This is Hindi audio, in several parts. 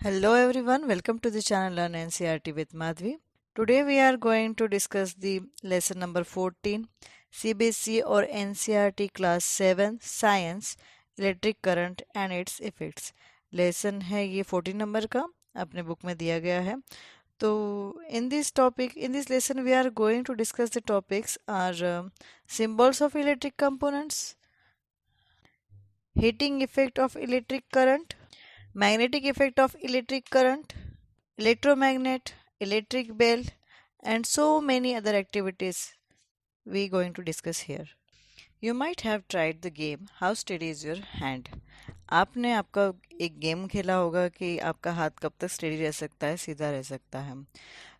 Hello everyone, welcome to the channel Learn NCRT with Madhvi. Today we are going to discuss the lesson number 14 CBSE or NCRT class 7 Science Electric Current and its Effects. Lesson है ये 14 नंबर का अपने बुक में दिया गया है. तो in this lesson we are going to discuss the topics are symbols of electric components, heating effect of electric current, magnetic effect of electric current, electromagnet, electric bell, and so many other activities we going to discuss here. You might have tried the game How Steady is Your Hand. आपने आपका एक गेम खेला होगा कि आपका हाथ कब तक स्टेडी रह सकता है, सीधा रह सकता है.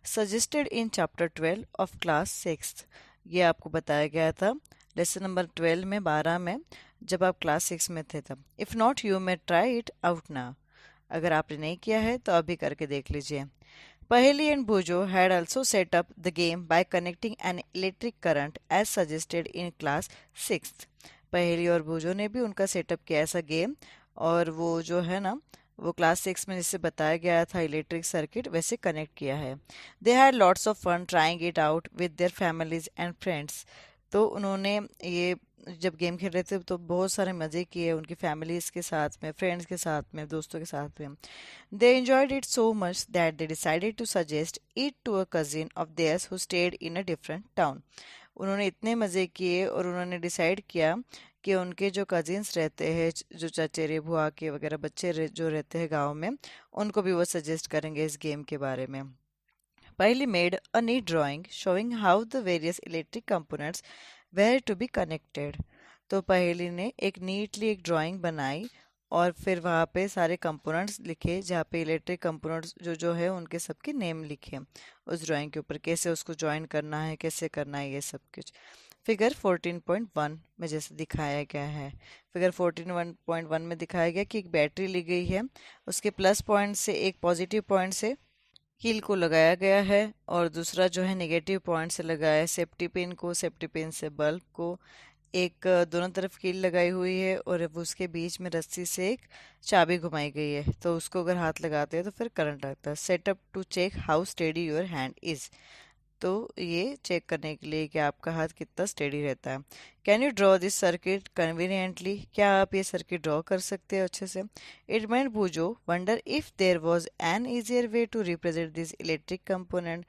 Suggested in chapter 12 of class 6. ये आपको बताया गया था लेसन नंबर 12 में 12 में जब आप क्लास 6 में थे तब. If not you may try it out now. अगर आपने नहीं किया है तो अभी करके देख लीजिए. Paheli and Bujo had also set up the game by connecting an electric current as suggested in class 6th. पहेली और भूजो ने भी उनका सेटअप किया ऐसा गेम और वो जो है ना वो क्लास 6 में जिससे बताया गया था इलेक्ट्रिक सर्किट वैसे कनेक्ट किया है. They had lots of fun trying it out with their families and friends. तो उन्होंने ये जब गेम खेल रहे थे तो बहुत सारे मज़े किए उनकी फैमिलीज़ के साथ में, फ्रेंड्स के साथ में, दोस्तों के साथ में. They enjoyed it so much that they decided to suggest it to a cousin of theirs who stayed in a different town. उन्होंने इतने मज़े किए और उन्होंने डिसाइड किया कि उनके जो कजिन्स रहते हैं जो चचेरे बुआ के वगैरह बच्चे जो रहते हैं गांव में उनको भी वो सजेस्ट करेंगे इस गेम के बारे में. Piley made a neat drawing showing how the various electric components were to be connected. तो पहेली ने एक नीटली एक ड्राइंग बनाई और फिर वहाँ पे सारे कंपोनेंट्स लिखे जहाँ पे इलेक्ट्रिक कंपोनेंट्स जो जो है उनके सबके नेम लिखे उस ड्राइंग के ऊपर, कैसे उसको ज्वाइन करना है, कैसे करना है, ये सब कुछ. फिगर 14.1 में जैसे दिखाया गया है. फिगर 14.1 में दिखाया गया कि एक बैटरी ली गई है, उसके प्लस पॉइंट से एक पॉजिटिव पॉइंट से कील को लगाया गया है और दूसरा जो है नेगेटिव पॉइंट से लगाया है सेफ्टी पिन को, सेफ्टी पिन से बल्ब को. एक दोनों तरफ कील लगाई हुई है और अब उसके बीच में रस्सी से एक चाबी घुमाई गई है, तो उसको अगर हाथ लगाते हैं तो फिर करंट लगता है. Setup to check how steady your hand is. तो ये चेक करने के लिए कि आपका हाथ कितना स्टेडी रहता है. Can you draw this circuit conveniently. क्या आप ये सर्किट ड्रॉ कर सकते हैं अच्छे से. It made Boojho wonder if there was an easier way to represent this electric component.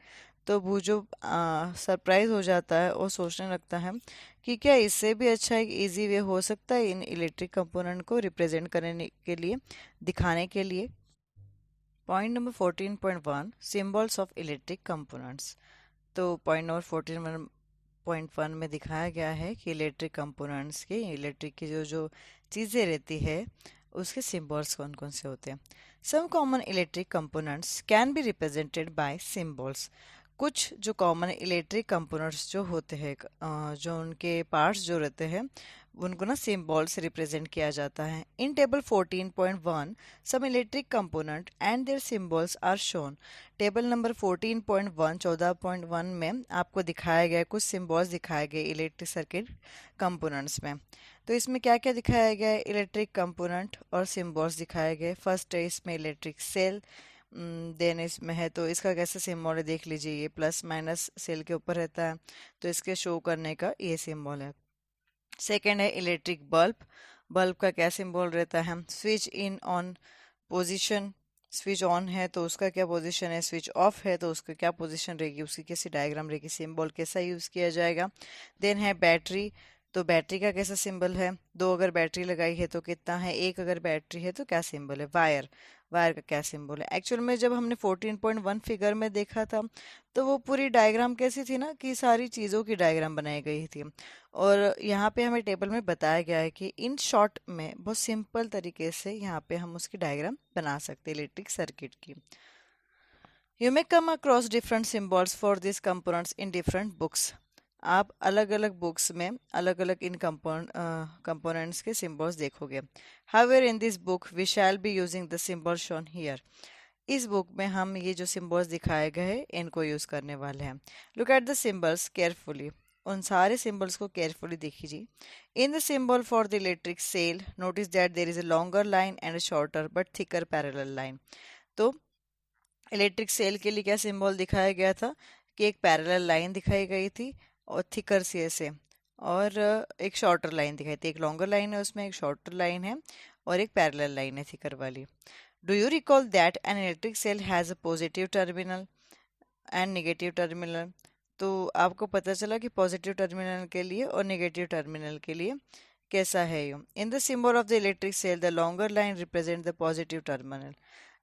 तो भूजो सरप्राइज हो जाता है और सोचने लगता है कि क्या इससे भी अच्छा एक इजी वे हो सकता है इन इलेक्ट्रिक कंपोनेंट को रिप्रेजेंट करने के लिए, दिखाने के लिए. Point number 14.1 symbols of electric components. तो पॉइंट नंबर 14.1 में दिखाया गया है कि इलेक्ट्रिक कंपोनेंट्स के, इलेक्ट्रिक की जो जो चीज़ें रहती है उसके सिंबल्स कौन कौन से होते हैं. Some common electric components can be represented by symbols. कुछ जो कॉमन इलेक्ट्रिक कंपोनेंट्स जो होते हैं जो उनके पार्ट्स जो रहते हैं उनको ना सिंबल से रिप्रेजेंट किया जाता है. In table 14.1 some electric component and their symbols are shown. Table number 14.1 14.1 में आपको दिखाया गया कुछ सिंबल्स दिखाए गए इलेक्ट्रिक सर्किट कंपोनेंट्स में. तो इसमें क्या क्या दिखाया गया है, इलेक्ट्रिक कंपोनेंट और सिंबल्स दिखाए गए. फर्स्ट है इसमें इलेक्ट्रिक सेल. देन इसमें है तो इसका कैसा सिंबल है देख लीजिए, ये प्लस माइनस सेल के ऊपर रहता है तो इसके शो करने का ये सिंबल है. सेकेंड है इलेक्ट्रिक बल्ब. बल्ब का क्या सिंबल रहता है. Switch in on position. Switch on है तो उसका क्या पोजीशन है, स्विच ऑफ है तो उसका क्या पोजीशन रहेगी, उसकी कैसी डायग्राम रहेगी, सिंबल कैसा यूज़ किया जाएगा. देन है बैटरी. तो बैटरी का कैसा सिंबल है, दो अगर बैटरी लगाई है तो कितना है, एक अगर बैटरी है तो क्या सिंबल है. वायर. वायर का क्या सिंबल है. एक्चुअल में जब हमने 14.1 फिगर में देखा था तो वो पूरी डायग्राम कैसी थी ना कि सारी चीज़ों की डायग्राम बनाई गई थी. और यहाँ पे हमें टेबल में बताया गया है कि इन शॉर्ट में बहुत सिंपल तरीके से यहाँ पे हम उसकी डायग्राम बना सकते हैं इलेक्ट्रिक सर्किट की. You may come across different symbols for this components in different books. आप अलग अलग बुक्स में अलग अलग इन कंपोनेंट्स के सिम्बॉल्स देखोगे. However in this book we shall be using the symbol shown here. इस बुक में हम ये जो सिम्बल्स दिखाए गए हैं इनको यूज़ करने वाले हैं. Look at the symbols carefully. उन सारे सिंबल्स को केयरफुली देखिए. In the symbol for the electric cell notice that there is a longer line and a shorter but thicker parallel line. तो इलेक्ट्रिक सेल के लिए क्या सिंबल दिखाया गया था कि एक पैरेलल लाइन दिखाई गई थी और थिकर सी ऐसे, और एक शॉर्टर लाइन दिखाई थी। एक लॉन्गर लाइन है उसमें, एक शॉर्टर लाइन है और एक पैरेलल लाइन है थिकर वाली। Do you recall that an electric cell has a positive terminal and negative terminal? तो आपको पता चला कि पॉजिटिव टर्मिनल के लिए और नेगेटिव टर्मिनल के लिए कैसा है ये। In the symbol of the electric cell the longer line represent the positive terminal.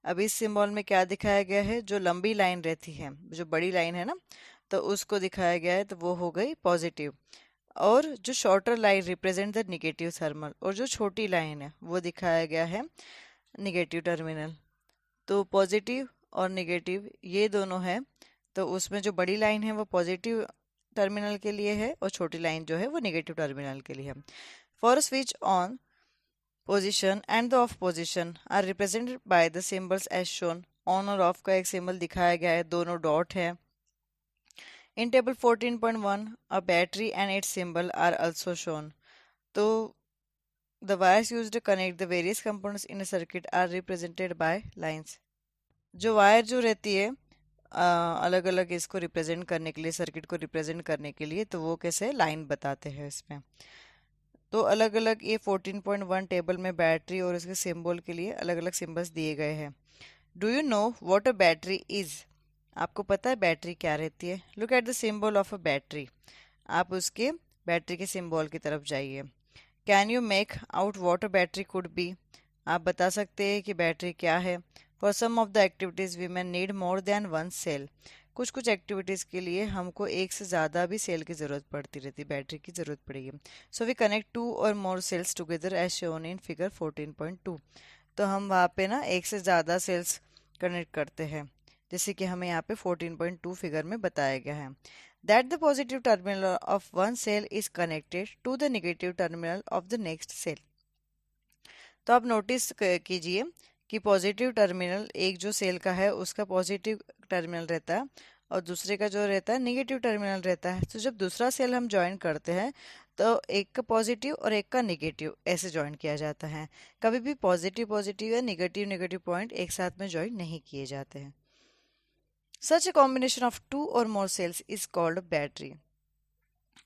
अब इस सिंबल में क्या दिखाया गया है, जो लंबी लाइन रहती है, जो बड़ी लाइन है ना, तो उसको दिखाया गया है, तो वो हो गई पॉजिटिव। और जो shorter line represent the negative thermal, और जो छोटी लाइन है वो दिखाया गया है निगेटिव टर्मिनल। तो पॉजिटिव और निगेटिव ये दोनों है, तो उसमें जो बड़ी लाइन है वो पॉजिटिव टर्मिनल के लिए है और छोटी लाइन जो है वो निगेटिव टर्मिनल के लिए है। For switch on position and the off position are represented by the symbols as shown. On और ऑफ का एक सिंबल दिखाया गया है, दोनों डॉट है। In table 14.1 a battery and its symbol are also shown. तो the wires used to connect the various components in a circuit are represented by lines। जो वायर जो रहती है अलग अलग इसको रिप्रेजेंट करने के लिए, सर्किट को रिप्रेजेंट करने के लिए, तो वो कैसे लाइन बताते हैं इसमें। तो अलग अलग ये 14.1 टेबल में बैटरी और इसके सिंबल के लिए अलग अलग सिंबल्स दिए गए हैं। Do you know what a battery is? आपको पता है बैटरी क्या रहती है? Look at the symbol of a battery. आप उसके बैटरी के सिंबल की तरफ जाइए। Can you make out what a battery could be? आप बता सकते हैं कि बैटरी क्या है। For some of the activities we may need more than one cell. कुछ कुछ एक्टिविटीज़ के लिए हमको एक से ज़्यादा भी सेल की ज़रूरत पड़ती रहती, बैटरी की ज़रूरत पड़ेगी। So we connect two or more cells together as shown in figure 14.2। तो हम वहाँ पे ना एक से ज़्यादा सेल्स कनेक्ट करते हैं, जैसे कि हमें यहाँ पे 14.2 फिगर में बताया गया है। That the positive terminal of one cell is connected to the negative terminal of the next cell। तो आप नोटिस कीजिए कि पॉजिटिव टर्मिनल एक जो सेल का है उसका पॉजिटिव टर्मिनल रहता है और दूसरे का जो रहता है निगेटिव टर्मिनल रहता है। तो जब दूसरा सेल हम ज्वाइन करते हैं तो एक का पॉजिटिव और एक का निगेटिव ऐसे ज्वाइन किया जाता है। कभी भी पॉजिटिव पॉजिटिव या निगेटिव निगेटिव पॉइंट एक साथ में ज्वाइन नहीं किए जाते हैं। Such a combination of two or more cells is called battery।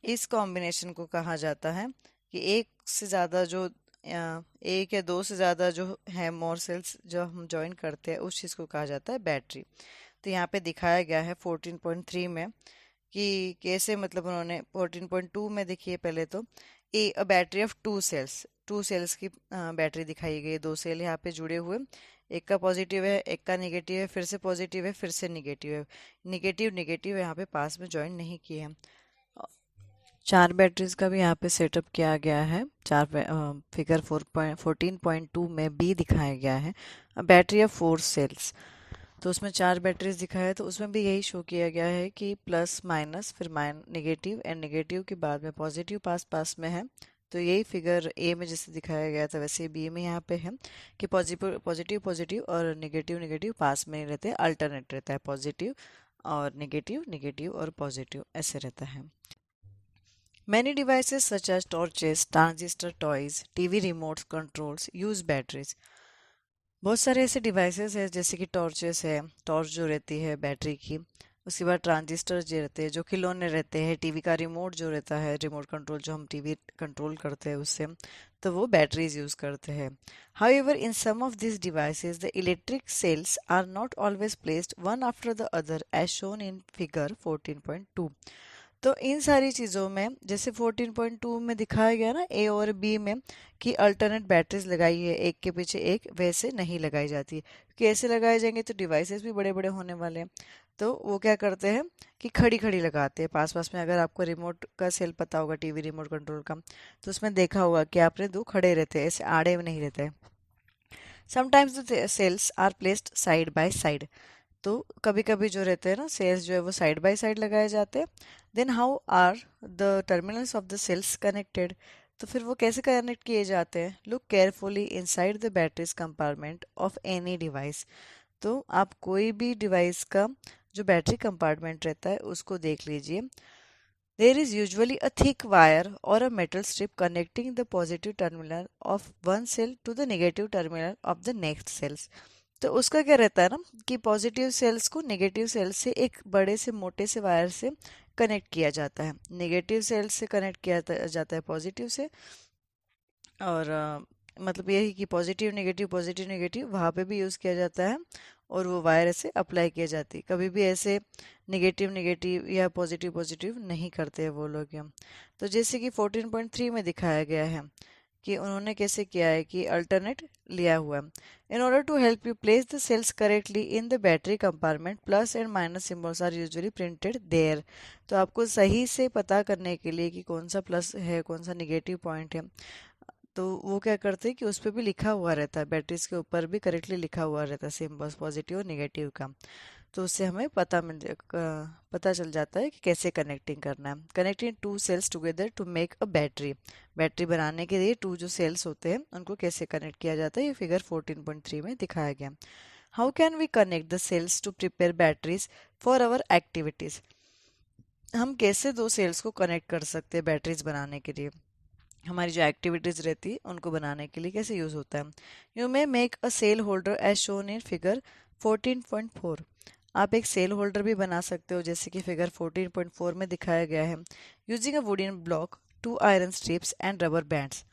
इस कॉम्बिनेशन को कहा जाता है कि एक से ज़्यादा जो एक या दो से ज़्यादा जो है मोर सेल्स जो हम ज्वाइन करते हैं उस चीज़ को कहा जाता है बैटरी। तो यहाँ पे दिखाया गया है 14.3 में कि कैसे, मतलब उन्होंने 14.2 में देखिए पहले तो a battery of two cells की बैटरी दिखाई गई है। दो सेल यहाँ पे जुड़े हुए, एक का पॉजिटिव है एक का निगेटिव है, फिर से पॉजिटिव है फिर से निगेटिव है, निगेटिव निगेटिव यहाँ पे पास में ज्वाइन नहीं किए हैं। चार बैटरीज का भी यहाँ पे सेटअप किया गया है। फिगर 14.2 में बी दिखाया गया है बैटरी ऑफ 4 सेल्स। तो उसमें चार बैटरीज दिखाया है, तो उसमें भी यही शो किया गया है कि प्लस माइनस फिर नेगेटिव एंड नेगेटिव के बाद में पॉजिटिव पास पास में है। तो यही फिगर ए में जैसे दिखाया गया था वैसे बी में यहाँ पे है कि पॉजिटिव पॉजिटिव पॉजिटिव और नेगेटिव नेगेटिव पास में नहीं रहते, अल्टरनेट रहता है, पॉजिटिव और नेगेटिव नेगेटिव और पॉजिटिव ऐसे रहता है। Many devices such as torches, transistor toys, TV remotes, controls use batteries। बहुत सारे ऐसे डिवाइसेस हैं जैसे कि टॉर्चेस है, टॉर्च जो रहती है बैटरी की, उसके बाद ट्रांजिस्टर जो रहते हैं, जो खिलौने रहते हैं, टीवी का रिमोट जो रहता है, रिमोट कंट्रोल जो हम टीवी कंट्रोल करते हैं उससे, तो वो बैटरीज यूज करते हैं। However, in some of these devices, the electric cells are not always placed one after the other as shown in figure 14.2। तो इन सारी चीज़ों में जैसे 14.2 में दिखाया गया ना ए और बी में कि अल्टरनेट बैटरीज लगाई है एक के पीछे एक, वैसे नहीं लगाई जाती। कैसे लगाए जाएंगे, तो डिवाइसेस भी बड़े बड़े होने वाले हैं, तो वो क्या करते हैं कि खड़ी खड़ी लगाते हैं पास पास में। अगर आपको रिमोट का सेल पता होगा, टीवी रिमोट कंट्रोल का, तो उसमें देखा होगा कि आपने दो खड़े रहते हैं, ऐसे आड़े में नहीं रहते हैं। Sometimes the cells are placed side by side. तो कभी कभी जो रहते हैं ना सेल्स जो है वो साइड बाय साइड लगाए जाते हैं। Then how are the terminals of the cells connected? तो फिर वो कैसे कनेक्ट किए जाते हैं? Look carefully inside the batteries compartment of any device. तो आप कोई भी डिवाइस का जो बैटरी कंपार्टमेंट रहता है उसको देख लीजिए। There is usually a thick wire or a metal strip connecting the positive terminal of one cell to the negative terminal of the next cells. तो उसका क्या रहता है ना कि पॉजिटिव सेल्स को नेगेटिव सेल्स से एक बड़े से मोटे से वायर से कनेक्ट किया जाता है। नेगेटिव सेल्स से कनेक्ट किया जाता है पॉजिटिव से, और मतलब यही कि पॉजिटिव नेगेटिव वहाँ पे भी यूज़ किया जाता है, और वो वायर ऐसे अप्लाई किया जाती है। कभी भी ऐसे नेगेटिव नेगेटिव या पॉजिटिव पॉजिटिव नहीं करते हैं वो लोग हम। तो जैसे कि 14.3 में दिखाया गया है कि उन्होंने कैसे किया है कि अल्टरनेट लिया हुआ है। In order to help you place the cells correctly in the battery compartment, plus and minus symbols are usually printed there. तो आपको सही से पता करने के लिए कि कौन सा प्लस है कौन सा निगेटिव पॉइंट है, तो वो क्या करते हैं कि उस पर भी लिखा हुआ रहता है, बैटरीज के ऊपर भी करेक्टली लिखा हुआ रहता है सिंबल्स पॉजिटिव और निगेटिव का। तो उससे हमें पता चल जाता है कि कैसे कनेक्टिंग करना है। Connecting two cells together to make a battery, battery बनाने के लिए टू जो सेल्स होते हैं उनको कैसे कनेक्ट किया जाता है, ये फिगर 14.3 में दिखाया गया। How can we connect the cells to prepare batteries for our activities. हम कैसे दो सेल्स को कनेक्ट कर सकते हैं बैटरीज बनाने के लिए, हमारी जो एक्टिविटीज रहती है उनको बनाने के लिए कैसे यूज होता है। You may make a cell holder as shown in figure 14.4। आप एक सेल होल्डर भी बना सकते हो जैसे कि फिगर 14.4 में दिखाया गया है, using a wooden block, two iron strips and rubber bands.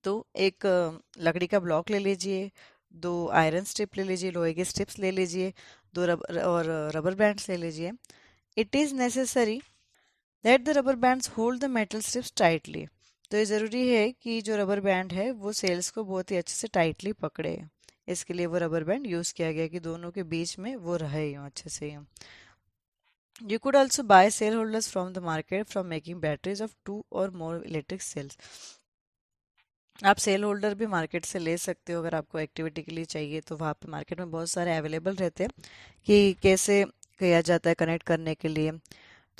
तो एक लकड़ी का ब्लॉक ले लीजिए, दो आयरन स्ट्रिप ले लीजिए, लोहे के स्ट्रिप्स ले लीजिए, दो रबर और रबर बैंड्स ले लीजिए। It is necessary that the rubber bands hold the metal strips tightly. तो ये ज़रूरी है कि जो रबर बैंड है वो सेल्स को बहुत ही अच्छे से टाइटली पकड़े। इसके लिए वो रबर बैंड यूज़ किया गया कि दोनों के बीच में वो रहे यूँ अच्छे से यूँ। You could also buy cell holders from the market from making batteries of two or more electric cells. आप सेल होल्डर भी मार्केट से ले सकते हो अगर आपको एक्टिविटी के लिए चाहिए, तो वहाँ पे मार्केट में बहुत सारे अवेलेबल रहते हैं कि कैसे किया जाता है कनेक्ट करने के लिए।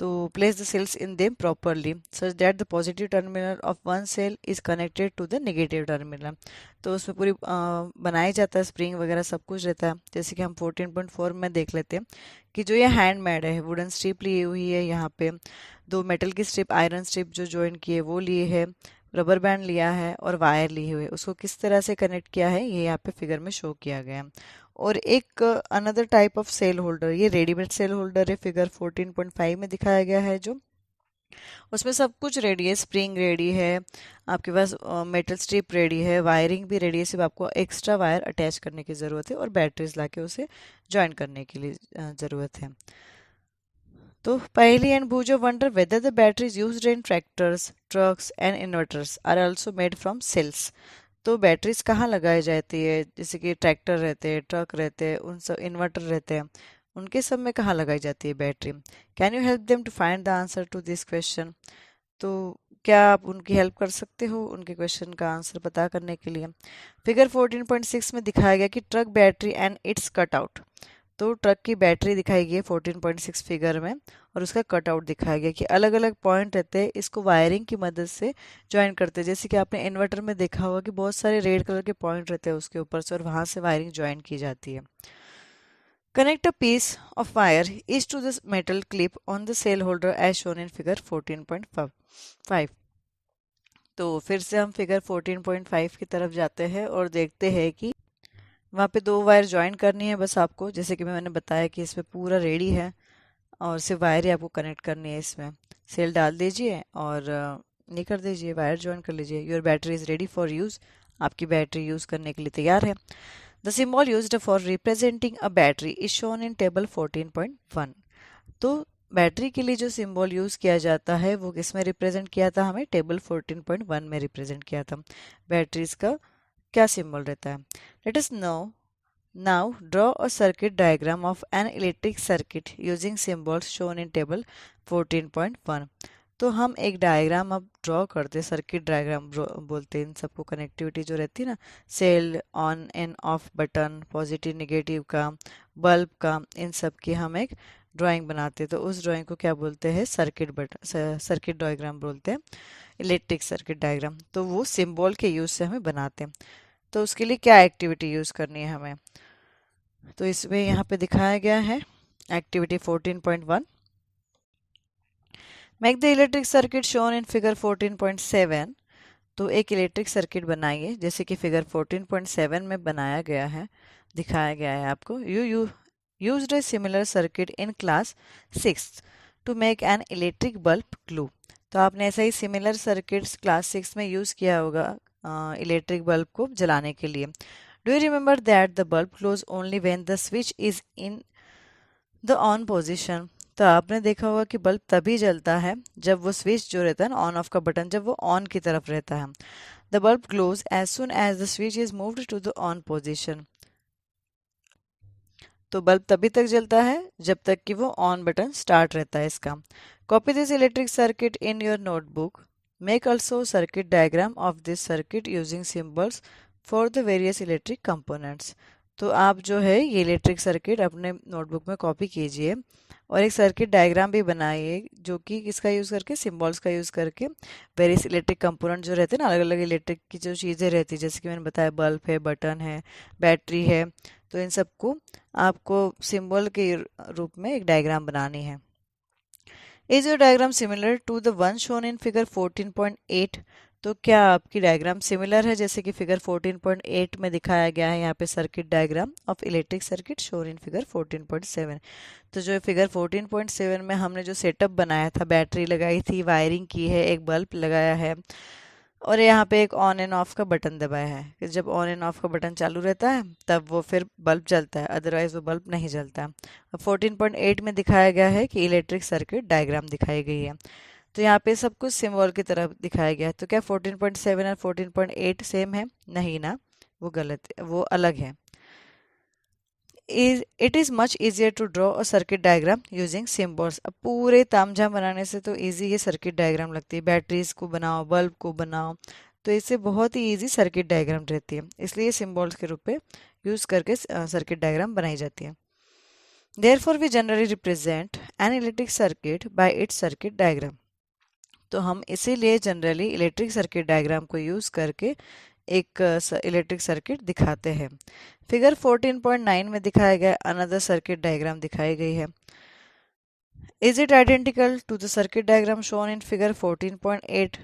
तो place the cells in them properly such that the positive terminal of one cell is connected to the negative terminal। तो उसमें पूरी बनाया जाता है, स्प्रिंग वगैरह सब कुछ रहता है। जैसे कि हम 14.4 में देख लेते हैं कि जो ये हैंडमेड है, वुडन स्ट्रिप ली हुई है, यहाँ पे दो मेटल की स्ट्रिप आयरन स्ट्रिप जो जॉइन की है वो लिए है, रबर बैंड लिया है और वायर लिए हुए, उसको किस तरह से कनेक्ट किया है ये यहाँ पे फिगर में शो किया गया है। और एक another type of cell holder, ये रेडीमेड सेल होल्डर है, फिगर 14.5 में दिखाया गया है, जो उसमें सब कुछ रेडी है, स्प्रिंग रेडी है, आपके पास मेटल स्ट्रिप रेडी है, वायरिंग भी रेडी है, सिर्फ आपको एक्स्ट्रा वायर अटैच करने की ज़रूरत है और बैटरीज लाके उसे ज्वाइन करने के लिए ज़रूरत है। तो पहली and Boojho wonder whether the batteries used in tractors, trucks and inverters are also made from cells. तो बैटरीज कहाँ लगाई जाती है, जैसे कि ट्रैक्टर रहते हैं, ट्रक रहते हैं, उन सब इन्वर्टर रहते हैं, उनके सब में कहाँ लगाई जाती है battery. Can you help them to find the answer to this question. तो क्या आप उनकी हेल्प कर सकते हो उनके क्वेश्चन का आंसर पता करने के लिए। फिगर 14.6 में दिखाया गया कि truck battery and it's cut out. तो ट्रक की बैटरी दिखाई गई है 14.6 फिगर में, और उसका कटआउट दिखाया गया कि अलग अलग पॉइंट रहते हैं, इसको वायरिंग की मदद से ज्वाइन करते हैं। जैसे कि आपने इन्वर्टर में देखा होगा कि बहुत सारे रेड कलर के पॉइंट रहते हैं उसके ऊपर से, और वहां से वायरिंग ज्वाइन की जाती है। Connect a piece of wire is to this metal clip on the cell holder as shown in figure 14.5। तो फिर से हम फिगर 14.5 की तरफ जाते हैं और देखते हैं कि वहाँ पे दो वायर ज्वाइन करनी है बस आपको, जैसे कि मैंने बताया कि इसमें पूरा रेडी है और सिर्फ वायर ही आपको कनेक्ट करनी है। इसमें सेल डाल दीजिए और ये कर दीजिए, वायर ज्वाइन कर लीजिए। Your battery is ready for use, आपकी बैटरी यूज़ करने के लिए तैयार है। The symbol used for representing a battery is shown in table 14.1। तो बैटरी के लिए जो सिंबल यूज़ किया जाता है वो किस में रिप्रेजेंट किया था, हमें टेबल 14.1 में रिप्रेजेंट किया था। बैटरीज का क्या सिंबल रहता है। Let us know now draw a circuit diagram of an electric circuit using symbols shown in table 14.1। तो हम एक डायग्राम अब ड्रॉ करते हैं, सर्किट डायग्राम बोलते हैं इन सबको, कनेक्टिविटी जो रहती है ना, cell on and off button, positive negative का, बल्ब का, इन सब की हम एक ड्राइंग बनाते हैं। तो उस ड्राइंग को क्या बोलते हैं, सर्किट डायग्राम बोलते हैं, इलेक्ट्रिक सर्किट डायग्राम। तो वो सिंबल के यूज से हमें बनाते हैं। तो उसके लिए क्या एक्टिविटी यूज करनी है हमें, तो इसमें यहाँ पे दिखाया गया है activity 14.1। Make the electric circuit shown in figure 14.7। तो एक इलेक्ट्रिक सर्किट बनाइए जैसे कि फिगर 14.7 में बनाया गया है। दिखाया गया है आपको। You used a similar circuit in class 6 to make an electric bulb glow। तो आपने ऐसा ही सिमिलर सर्किट्स क्लास 6 में यूज़ किया होगा इलेक्ट्रिक बल्ब को जलाने के लिए। Do you remember that the bulb close only when the switch is in the on position. तो आपने देखा होगा कि बल्ब तभी जलता है जब वो स्विच जो रहता है ना ऑन ऑफ का बटन जब वो ऑन की तरफ रहता है। The bulb glows as soon as the switch is moved to the on position. तो बल्ब तभी तक जलता है जब तक कि वो ऑन बटन स्टार्ट रहता है इसका। Copy this electric circuit in your notebook. Make also circuit diagram of this circuit using symbols for the various electric components. तो आप जो है ये इलेक्ट्रिक सर्किट अपने नोटबुक में कॉपी कीजिए और एक सर्किट डायग्राम भी बनाइए जो कि किसका यूज़ करके, सिंबल्स का यूज़ करके वेरियस इलेक्ट्रिक कंपोनेंट जो रहते हैं ना, अलग अलग इलेक्ट्रिक की जो चीज़ें रहती है, जैसे कि मैंने बताया बल्ब है, बटन है, बैटरी है, तो इन सबको आपको सिंबल के रूप में एक डायग्राम बनानी है। Is your diagram similar to the one shown in figure 14.8। तो क्या आपकी डायग्राम सिमिलर है जैसे कि फिगर 14.8 में दिखाया गया है यहाँ पे circuit diagram of electric circuit shown in figure 14.7। तो जो फिगर 14.7 में हमने जो सेटअप बनाया था, बैटरी लगाई थी, वायरिंग की है, एक बल्ब लगाया है और यहाँ पे एक ऑन एंड ऑफ का बटन दबाया है कि जब ऑन एंड ऑफ का बटन चालू रहता है तब वो फिर बल्ब जलता है, अदरवाइज वो बल्ब नहीं जलता। अब 14.8 में दिखाया गया है कि इलेक्ट्रिक सर्किट डायग्राम दिखाई गई है। तो यहाँ पे सब कुछ सिंबल की तरह दिखाया गया है। तो क्या 14.7 और 14.8 सेम है? नहीं ना, वो गलत है, वो अलग है। It is much easier to draw a circuit diagram using symbols. अब पूरे तामझाम बनाने से तो इजी ये सर्किट डायग्राम लगती है, बैटरीज को बनाओ, बल्ब को बनाओ, तो इससे बहुत ही इजी सर्किट डायग्राम रहती है, इसलिए सिम्बॉल्स के रूप में यूज़ करके सर्किट डायग्राम बनाई जाती है। Therefore we generally represent an electric circuit by its circuit diagram. तो हम इसीलिए जनरली इलेक्ट्रिक सर्किट डायग्राम को यूज़ करके एक इलेक्ट्रिक सर्किट दिखाते हैं। फिगर 14.9 में दिखाया गया अनदर सर्किट डायग्राम दिखाई गई है। Is it identical to the circuit diagram shown in figure 14.8।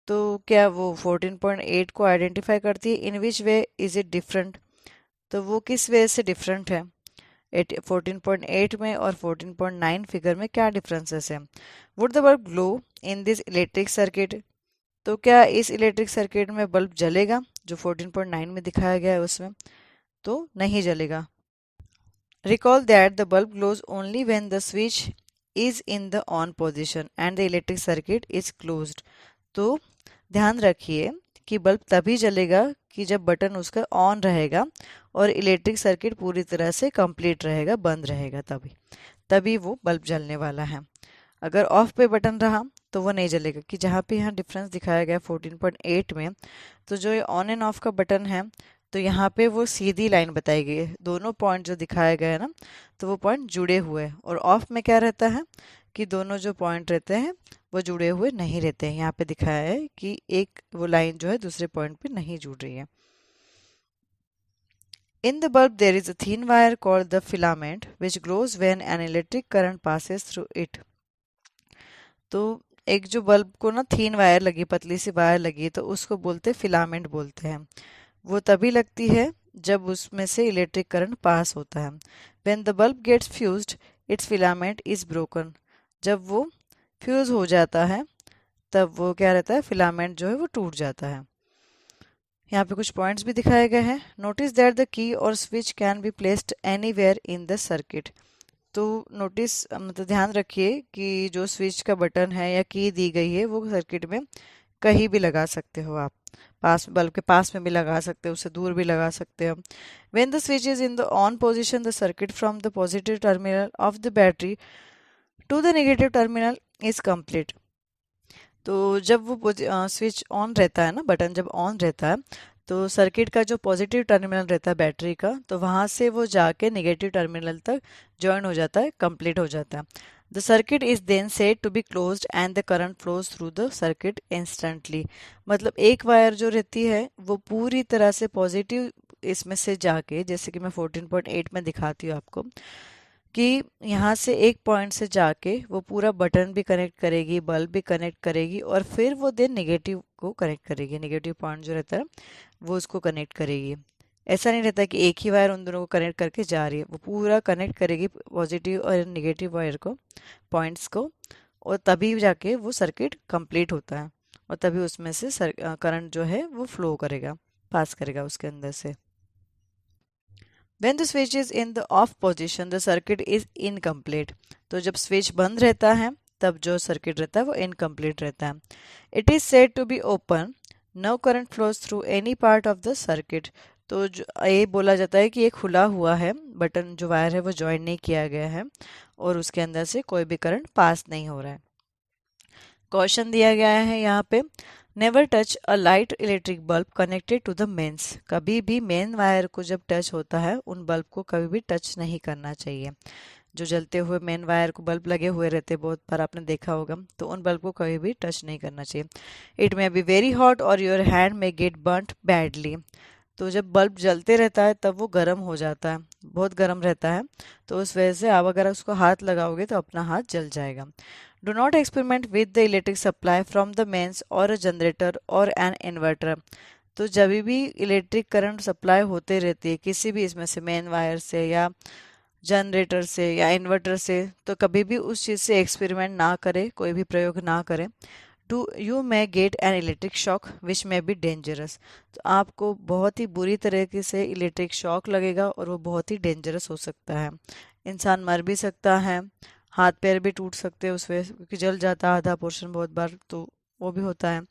तो क्या वो 14.8 को आइडेंटिफाई करती है? In which way is it different. तो वो किस वे से डिफरेंट है 14.8 में और 14.9 फिगर में, क्या डिफरेंसेस है? Would the bulb glow in this electric circuit. तो क्या इस इलेक्ट्रिक सर्किट में बल्ब जलेगा जो 14.9 में दिखाया गया है उसमें? तो नहीं जलेगा। Recall that the bulb glows only when the switch is in the on position and the electric circuit is closed. तो ध्यान रखिए कि बल्ब तभी जलेगा कि जब बटन उसका ऑन रहेगा और इलेक्ट्रिक सर्किट पूरी तरह से कंप्लीट रहेगा, बंद रहेगा, तभी तभी वो बल्ब जलने वाला है। अगर ऑफ पे बटन रहा तो वो नहीं जलेगा। कि जहाँ पे यहाँ डिफरेंस दिखाया गया 14.8 में, तो जो ये ऑन एंड ऑफ का बटन है तो यहाँ पे वो सीधी लाइन बताई गई है, दोनों पॉइंट जो दिखाया गया है ना, तो वो पॉइंट जुड़े हुए हैं। और ऑफ में क्या रहता है कि दोनों जो पॉइंट रहते हैं वो जुड़े हुए नहीं रहते हैं। यहाँ पे दिखाया है कि एक वो लाइन जो है दूसरे पॉइंट पे नहीं जुड़ रही है। In the bulb there is a thin wire called the filament which glows when an electric current passes through it। तो एक जो बल्ब को ना थीन वायर लगी, पतली सी वायर लगी, तो उसको बोलते फिलामेंट बोलते हैं। वो तभी लगती है जब उसमें से इलेक्ट्रिक करंट पास होता है। When the bulb gets fused, its filament is broken। जब वो फ्यूज हो जाता है तब वो क्या रहता है, फिलामेंट जो है वो टूट जाता है। यहाँ पे कुछ पॉइंट्स भी दिखाए गए हैं। नोटिस दैट द की और switch can be placed anywhere in the circuit. तो नोटिस मतलब ध्यान रखिए कि जो स्विच का बटन है या की दी गई है वो सर्किट में कहीं भी लगा सकते हो आप, पास बल्ब के पास में भी लगा सकते हो, उससे दूर भी लगा सकते हो। When the switch is in the on position the circuit from the positive terminal of the battery to the negative terminal is complete. तो जब वो स्विच ऑन रहता है ना, बटन जब ऑन रहता है तो सर्किट का जो पॉजिटिव टर्मिनल रहता है बैटरी का, तो वहाँ से वो जाके नेगेटिव टर्मिनल तक जॉइन हो जाता है, कंप्लीट हो जाता है। The circuit is then said to be closed and the current flows through the circuit instantly. मतलब एक वायर जो रहती है वो पूरी तरह से पॉजिटिव इसमें से जाके, जैसे कि मैं 14.8 में दिखाती हूँ आपको, कि यहाँ से एक पॉइंट से जाके वो पूरा बटन भी कनेक्ट करेगी, बल्ब भी कनेक्ट करेगी और फिर वो देन नेगेटिव को कनेक्ट करेगी, नेगेटिव पॉइंट जो रहता है वो उसको कनेक्ट करेगी। ऐसा नहीं रहता कि एक ही वायर उन दोनों को कनेक्ट करके जा रही है, वो पूरा कनेक्ट करेगी पॉजिटिव और नेगेटिव वायर को, पॉइंट्स को, और तभी जाके वो सर्किट कंप्लीट होता है और तभी उसमें से करंट जो है वो फ्लो करेगा, पास करेगा उसके अंदर से। When the switch is in the off position, the circuit is incomplete. तो जब स्विच बंद रहता है तब जो सर्किट रहता है वो इनकम्प्लीट रहता है। It is said to be open. No current flows through any part of the circuit. तो ये बोला जाता है कि ये खुला हुआ है, बटन जो वायर है वो ज्वाइन नहीं किया गया है और उसके अंदर से कोई भी करंट पास नहीं हो रहा है। क्वेश्चन दिया गया है यहाँ पे, never touch a light electric bulb connected to the mains. कभी भी मेन वायर को जब टच होता है उन बल्ब को कभी भी टच नहीं करना चाहिए। जो जलते हुए मेन वायर को बल्ब लगे हुए रहते हैं, बहुत बार आपने देखा होगा, तो उन बल्ब को कभी भी टच नहीं करना चाहिए। It may be very hot और your hand may get burnt badly. तो जब बल्ब जलते रहता है तब वो गर्म हो जाता है, बहुत गर्म रहता है, तो उस वजह से आप अगर उसको हाथ लगाओगे तो अपना हाथ जल जाएगा। Do not experiment with the electric supply from the mains or a generator or an inverter. तो जब भी इलेक्ट्रिक करंट सप्लाई होते रहती है किसी भी इसमें से, मेन वायर से या जनरेटर से या इन्वर्टर से, तो कभी भी उस चीज़ से एक्सपेरिमेंट ना करें, कोई भी प्रयोग ना करें। To you may get an electric shock which may be dangerous. तो आपको बहुत ही बुरी तरीके से इलेक्ट्रिक शॉक लगेगा और वो बहुत ही डेंजरस हो सकता है। इंसान मर भी सकता है, हाथ पैर भी टूट सकते हैं उस वजह से, क्योंकि जल जाता है आधा पोर्शन बहुत बार, तो वो भी होता है।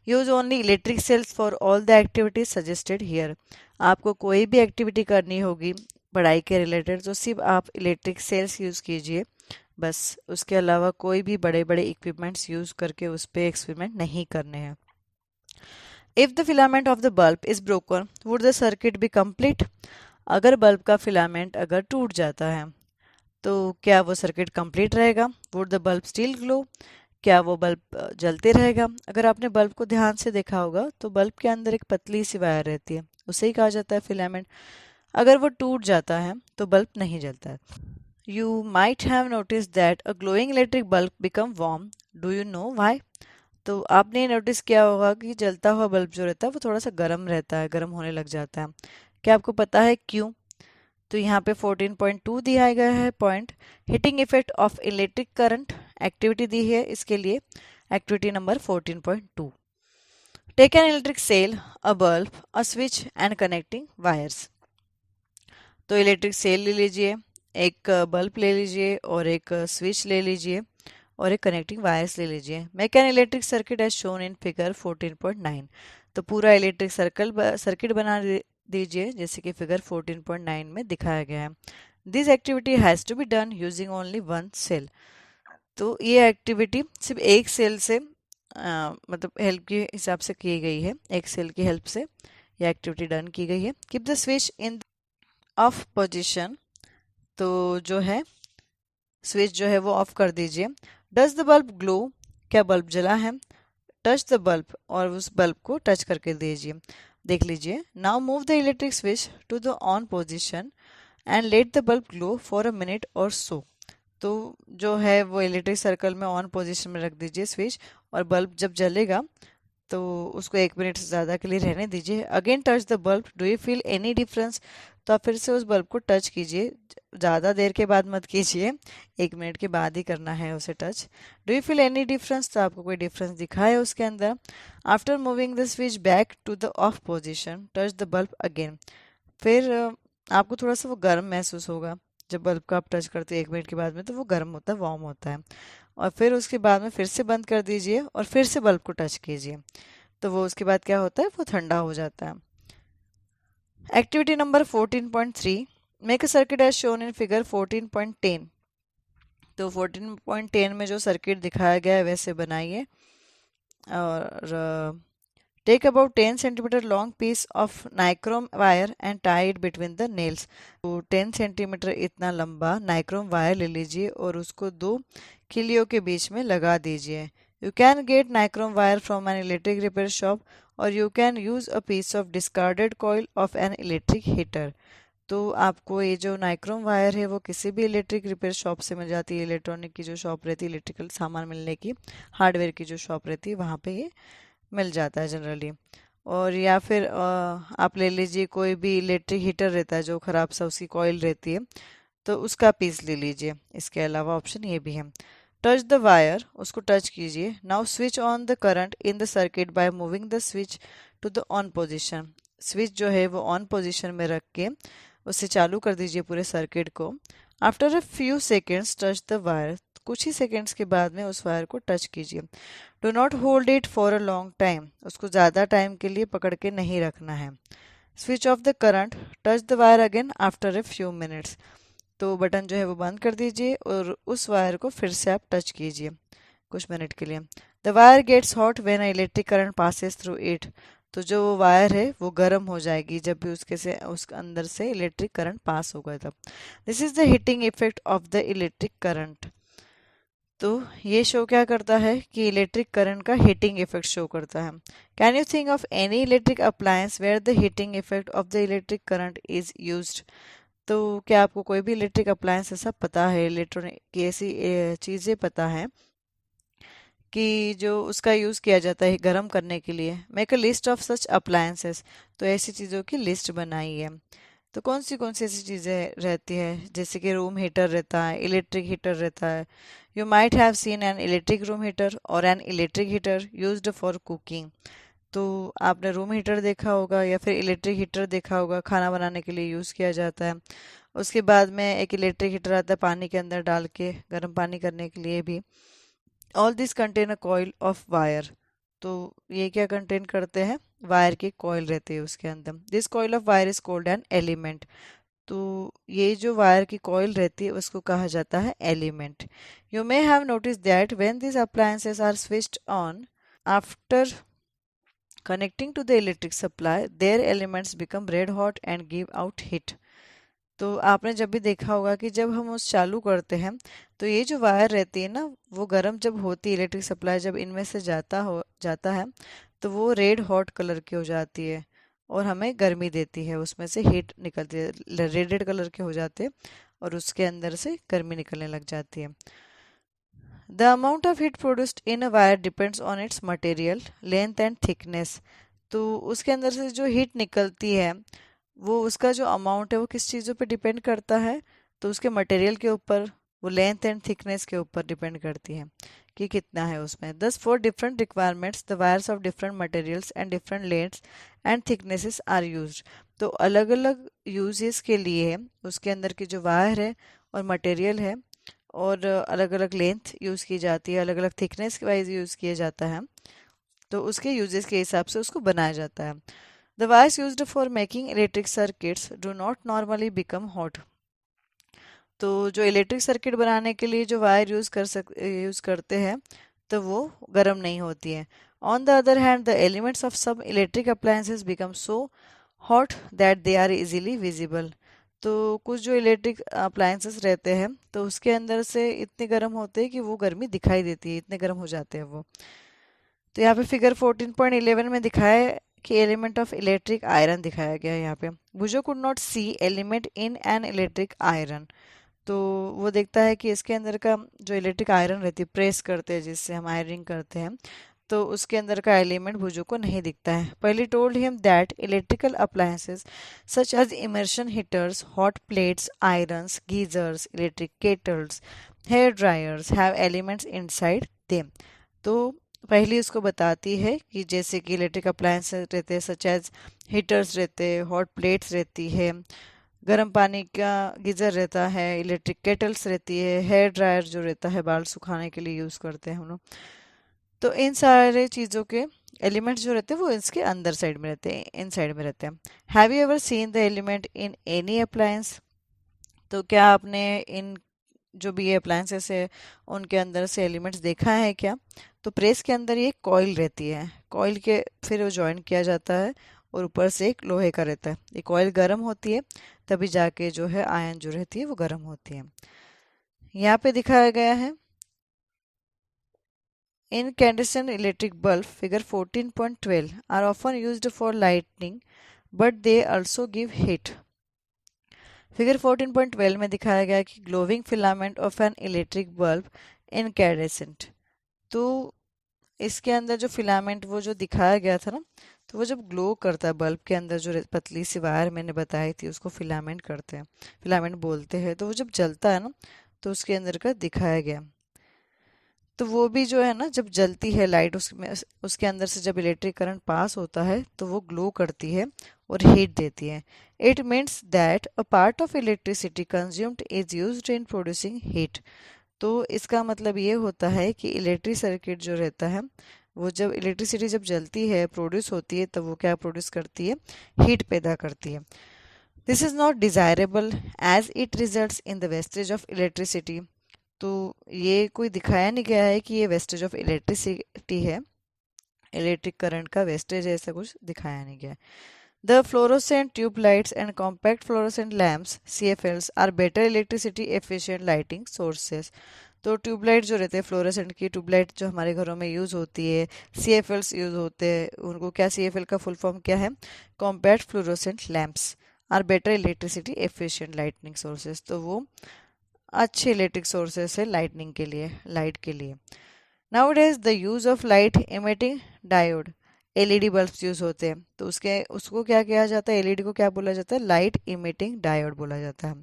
Use only electric sales for all the activities suggested here. आपको कोई भी एक्टिविटी करनी होगी पढ़ाई के रिलेटेड तो सिर्फ आप इलेक्ट्रिक सेल्स यूज़ कीजिए बस, उसके अलावा कोई भी बड़े बड़े इक्विपमेंट्स यूज़ करके उस पर एक्सपेरिमेंट नहीं करने हैं। If the filament of the bulb is broken would the circuit be complete. अगर बल्ब का फिलामेंट अगर टूट जाता है तो क्या वो सर्किट कंप्लीट रहेगा? Would the bulb still glow? क्या वो बल्ब जलते रहेगा? अगर आपने बल्ब को ध्यान से देखा होगा तो बल्ब के अंदर एक पतली सी वायर रहती है, उसे ही कहा जाता है फिलामेंट। अगर वो टूट जाता है तो बल्ब नहीं जलता है। You might have noticed that a glowing electric bulb become warm. Do you know why? तो आपने नोटिस किया होगा कि जलता हुआ बल्ब जो रहता है वो थोड़ा सा गर्म रहता है, गर्म होने लग जाता है। क्या आपको पता है क्यों? तो यहाँ पे 14.2 दिया गया है point, heating effect of electric current, activity दी है इसके लिए, activity number 14.2। Take an electric cell, a bulb, a switch and connecting wires. तो इलेक्ट्रिक सेल ले लीजिए, एक बल्ब ले लीजिए और एक स्विच ले लीजिए और एक कनेक्टिंग वायर्स ले लीजिए। Make an electric circuit as shown in figure 14.9। तो पूरा इलेक्ट्रिक सर्किट बना दीजिए जैसे कि फिगर 14.9 में दिखाया गया है। This activity has to be done using only one cell. तो ये एक्टिविटी सिर्फ एक सेल से मतलब हेल्प के हिसाब से की गई है, एक सेल की हेल्प से ये एक्टिविटी डन की गई है। Keep the switch in of position, तो जो है स्विच जो है वो ऑफ कर दीजिए। Does the bulb glow? क्या बल्ब जला है? टच द बल्ब, और उस बल्ब को टच करके दीजिए, देख लीजिए। Now move the electric switch to the on position and let the bulb glow for a minute or so. तो जो है वो इलेक्ट्रिक सर्कल में ऑन पोजिशन में रख दीजिए स्विच, और बल्ब जब जलेगा तो उसको 1 मिनट से ज़्यादा के लिए रहने दीजिए। Again touch the bulb, do you feel any difference? तो आप फिर से उस बल्ब को टच कीजिए, ज़्यादा देर के बाद मत कीजिए, 1 मिनट के बाद ही करना है उसे touch. Do you feel any difference? तो आपको कोई डिफरेंस दिखा है उसके अंदर। After moving the switch back to the off position touch the bulb again. फिर आपको थोड़ा सा वो गर्म महसूस होगा, जब बल्ब को आप टच करते हैं 1 मिनट के बाद में तो वो गर्म होता है, वार्म होता है। और फिर उसके बाद में फिर से बंद कर दीजिए और फिर से बल्ब को टच कीजिए, तो वो उसके बाद क्या होता है, वो ठंडा हो जाता है। Activity number 14.3, make a circuit as shown in figure 14.10। तो 14.10 में जो सर्किट दिखाया गया है वैसे बनाइए, और take about 10 centimetre long piece of nichrome wire and tie it between the nails. तो 10 सेंटीमीटर इतना लंबा नाइक्रोम वायर ले लीजिए और उसको 2 खिलियों के बीच में लगा दीजिए। You can get nichrome wire from an electric repair shop or you can use a piece of discarded coil of an electric heater. तो आपको ये जो नाइक्रोम वायर है वो किसी भी इलेक्ट्रिक रिपेयर शॉप से मिल जाती है, इलेक्ट्रॉनिक की जो शॉप रहती है, इलेक्ट्रिकल सामान मिलने की, हार्डवेयर की जो शॉप रहती है वहाँ पे ये मिल जाता है जनरली। और या फिर आप ले लीजिए कोई भी इलेक्ट्रिक हीटर रहता है जो ख़राब सा उसकी कॉइल रहती है, तो उसका पीस ले लीजिए। इसके अलावा ऑप्शन ये भी है। टच द वायर, उसको टच कीजिए। Now switch on the current in the circuit by moving the switch to the on position. Switch जो है वो ऑन पोजीशन में रख के उसे चालू कर दीजिए पूरे सर्किट को। After a few seconds touch the wire, कुछ ही सेकेंड्स के बाद में उस वायर को टच कीजिए। Do not hold it for a long time, उसको ज़्यादा टाइम के लिए पकड़ के नहीं रखना है। Switch off the current, touch the wire again after a few minutes, तो बटन जो है वो बंद कर दीजिए और उस वायर को फिर से आप टच कीजिए कुछ मिनट के लिए। The wire gets hot when electric current passes through it, तो जो वायर है वो गर्म हो जाएगी जब भी उसके अंदर से इलेक्ट्रिक करंट पास होगा तब। This is the heating effect of the electric current. तो ये शो क्या करता है कि इलेक्ट्रिक करंट का हीटिंग इफेक्ट शो करता है। Can you think of any electric appliance where the heating effect of the electric current is used? तो क्या आपको कोई भी इलेक्ट्रिक अप्लायंस ऐसा पता है, इलेक्ट्रॉनिक की ऐसी चीज़ें पता है कि जो उसका यूज़ किया जाता है गर्म करने के लिए? Make a list of such appliances, तो ऐसी चीज़ों की लिस्ट बनाई है। तो कौन सी ऐसी चीज़ें रहती है, जैसे कि रूम हीटर रहता है, इलेक्ट्रिक हीटर रहता है। You might have seen an electric room heater or an electric heater used for cooking. तो आपने रूम हीटर देखा होगा या फिर इलेक्ट्रिक हीटर देखा होगा, खाना बनाने के लिए यूज़ किया जाता है। उसके बाद में एक इलेक्ट्रिक हीटर आता है पानी के अंदर डाल के गर्म पानी करने के लिए भी। All this contain a coil of wire, तो ये क्या कंटेन करते हैं? वायर की कॉइल रहती है उसके अंदर। This coil of wire is called an element, तो ये जो वायर की कॉइल रहती है उसको कहा जाता है element. You may have notice that when these appliances are switched on after connecting to the electric supply, their elements become red hot and give out heat. तो आपने जब भी देखा होगा कि जब हम उस चालू करते हैं तो ये जो वायर रहती है ना, वो गर्म जब होती है, इलेक्ट्रिक सप्लाई जब इनमें से जाता है तो वो रेड हॉट कलर की हो जाती है और हमें गर्मी देती है, उसमें से हीट निकलती है, रेड रेड कलर के हो जाते हैं और उसके अंदर से गर्मी निकलने लग जाती है। The amount of heat produced in a wire depends on it's material, length and thickness. तो उसके अंदर से जो हीट निकलती है वो उसका जो अमाउंट है वो किस चीज़ों पे डिपेंड करता है? तो उसके मटेरियल के ऊपर, वो लेंथ एंड थिकनेस के ऊपर डिपेंड करती है कि कितना है उसमें। Thus for different requirements the wires of different materials and different lengths and thicknesses are used. तो अलग अलग यूजेस के लिए उसके अंदर की जो वायर है और मटेरियल है और अलग अलग लेंथ यूज़ की जाती है, अलग अलग थिकनेस वाइज यूज़ किया जाता है, तो उसके यूजेस के हिसाब से उसको बनाया जाता है। The wires used for making electric circuits do not normally become hot. तो जो इलेक्ट्रिक सर्किट बनाने के लिए जो वायर यूज़ करते हैं तो वो गर्म नहीं होती है। On the other hand the elements of some electric appliances become so hot that they are easily visible. तो कुछ जो इलेक्ट्रिक अप्लायंसेस रहते हैं तो उसके अंदर से इतने गर्म होते हैं कि वो गर्मी दिखाई देती है, इतने गर्म हो जाते हैं वो। तो यहाँ पे फिगर 14.11 में दिखाया है कि एलिमेंट ऑफ इलेक्ट्रिक आयरन दिखाया गया है यहाँ पे। Boojho could not see element in an electric iron, तो वो देखता है कि इसके अंदर का जो इलेक्ट्रिक आयरन रहती है, प्रेस करते हैं जिससे हम आयरनिंग करते हैं, तो उसके अंदर का एलिमेंट भुजो को नहीं दिखता है। पहले told him that electrical appliances such as immersion heaters, hot plates, irons, geysers, electric kettles, hair dryers have elements inside them. तो पहली उसको बताती है कि जैसे कि इलेक्ट्रिक अप्लायंसेस रहते हैं, सच एज हीटर्स रहते हैं, हॉट प्लेट्स रहती है, गर्म पानी का गीज़र रहता है, इलेक्ट्रिक केटल्स रहती है, हेयर ड्रायर जो रहता है बाल सुखाने के लिए यूज़ करते हैं हम लोग। तो इन सारे चीज़ों के एलिमेंट्स जो रहते हैं वो इसके अंदर साइड में रहते हैं, इन साइड में रहते हैं। Have you ever seen the element in any appliance? तो क्या आपने इन जो भी ये अप्लायंसेस है उनके अंदर से एलिमेंट्स देखा है क्या? तो प्रेस के अंदर ये कॉइल रहती है, कॉइल के फिर वो जॉइन किया जाता है और ऊपर से एक लोहे का रहता है। ये कॉइल गर्म होती है तभी जाके जो है आयन जो रहती है वो गर्म होती है। यहाँ पे दिखाया गया है incandescent electric bulb figure 14.12 are often used for lighting but they also give heat। Figure 14.12 में दिखाया गया है कि glowing filament of an electric bulb incandescent, तो इसके अंदर जो फिलामेंट वो जो दिखाया गया था ना, तो वो जब ग्लो करता है बल्ब के अंदर, जो पतली सी वायर मैंने बताई थी उसको फिलामेंट करते हैं, फिलामेंट बोलते हैं। तो वो जब जलता है ना, तो उसके अंदर का दिखाया गया। तो वो भी जो है ना, जब जलती है लाइट, उसमें उसके अंदर से जब इलेक्ट्रिक करंट पास होता है तो वो ग्लो करती है और हीट देती है। It means that a part of electricity consumed is used in producing heat. तो इसका मतलब ये होता है कि इलेक्ट्रिक सर्किट जो रहता है, वो जब इलेक्ट्रिसिटी जब जलती है, प्रोड्यूस होती है, तब वो क्या प्रोड्यूस करती है? हीट पैदा करती है। This is not desirable as it results in the wastage of electricity. तो ये कोई दिखाया नहीं गया है कि ये वेस्टेज ऑफ इलेक्ट्रिसिटी है, इलेक्ट्रिक करंट का वेस्टेज है, ऐसा कुछ दिखाया नहीं गया है। The fluorescent tube lights and compact fluorescent lamps (CFLs) are better electricity efficient lighting sources. तो ट्यूबलाइट जो रहते हैं, फ्लोरेसेंट की ट्यूबलाइट जो हमारे घरों में यूज़ होती है, CFLs यूज़ होते हैं, उनको क्या, CFL का फुल फॉर्म क्या है? Compact fluorescent lamps are better electricity efficient lightning sources. तो वो अच्छे इलेक्ट्रिक सोर्सेस है लाइटनिंग के लिए, लाइट के लिए। Nowadays the use of light emitting diode LED bulbs use होते हैं, तो उसको क्या किया जाता है? एलईडी को क्या बोला जाता है? लाइट इमिटिंग डायोड बोला जाता है।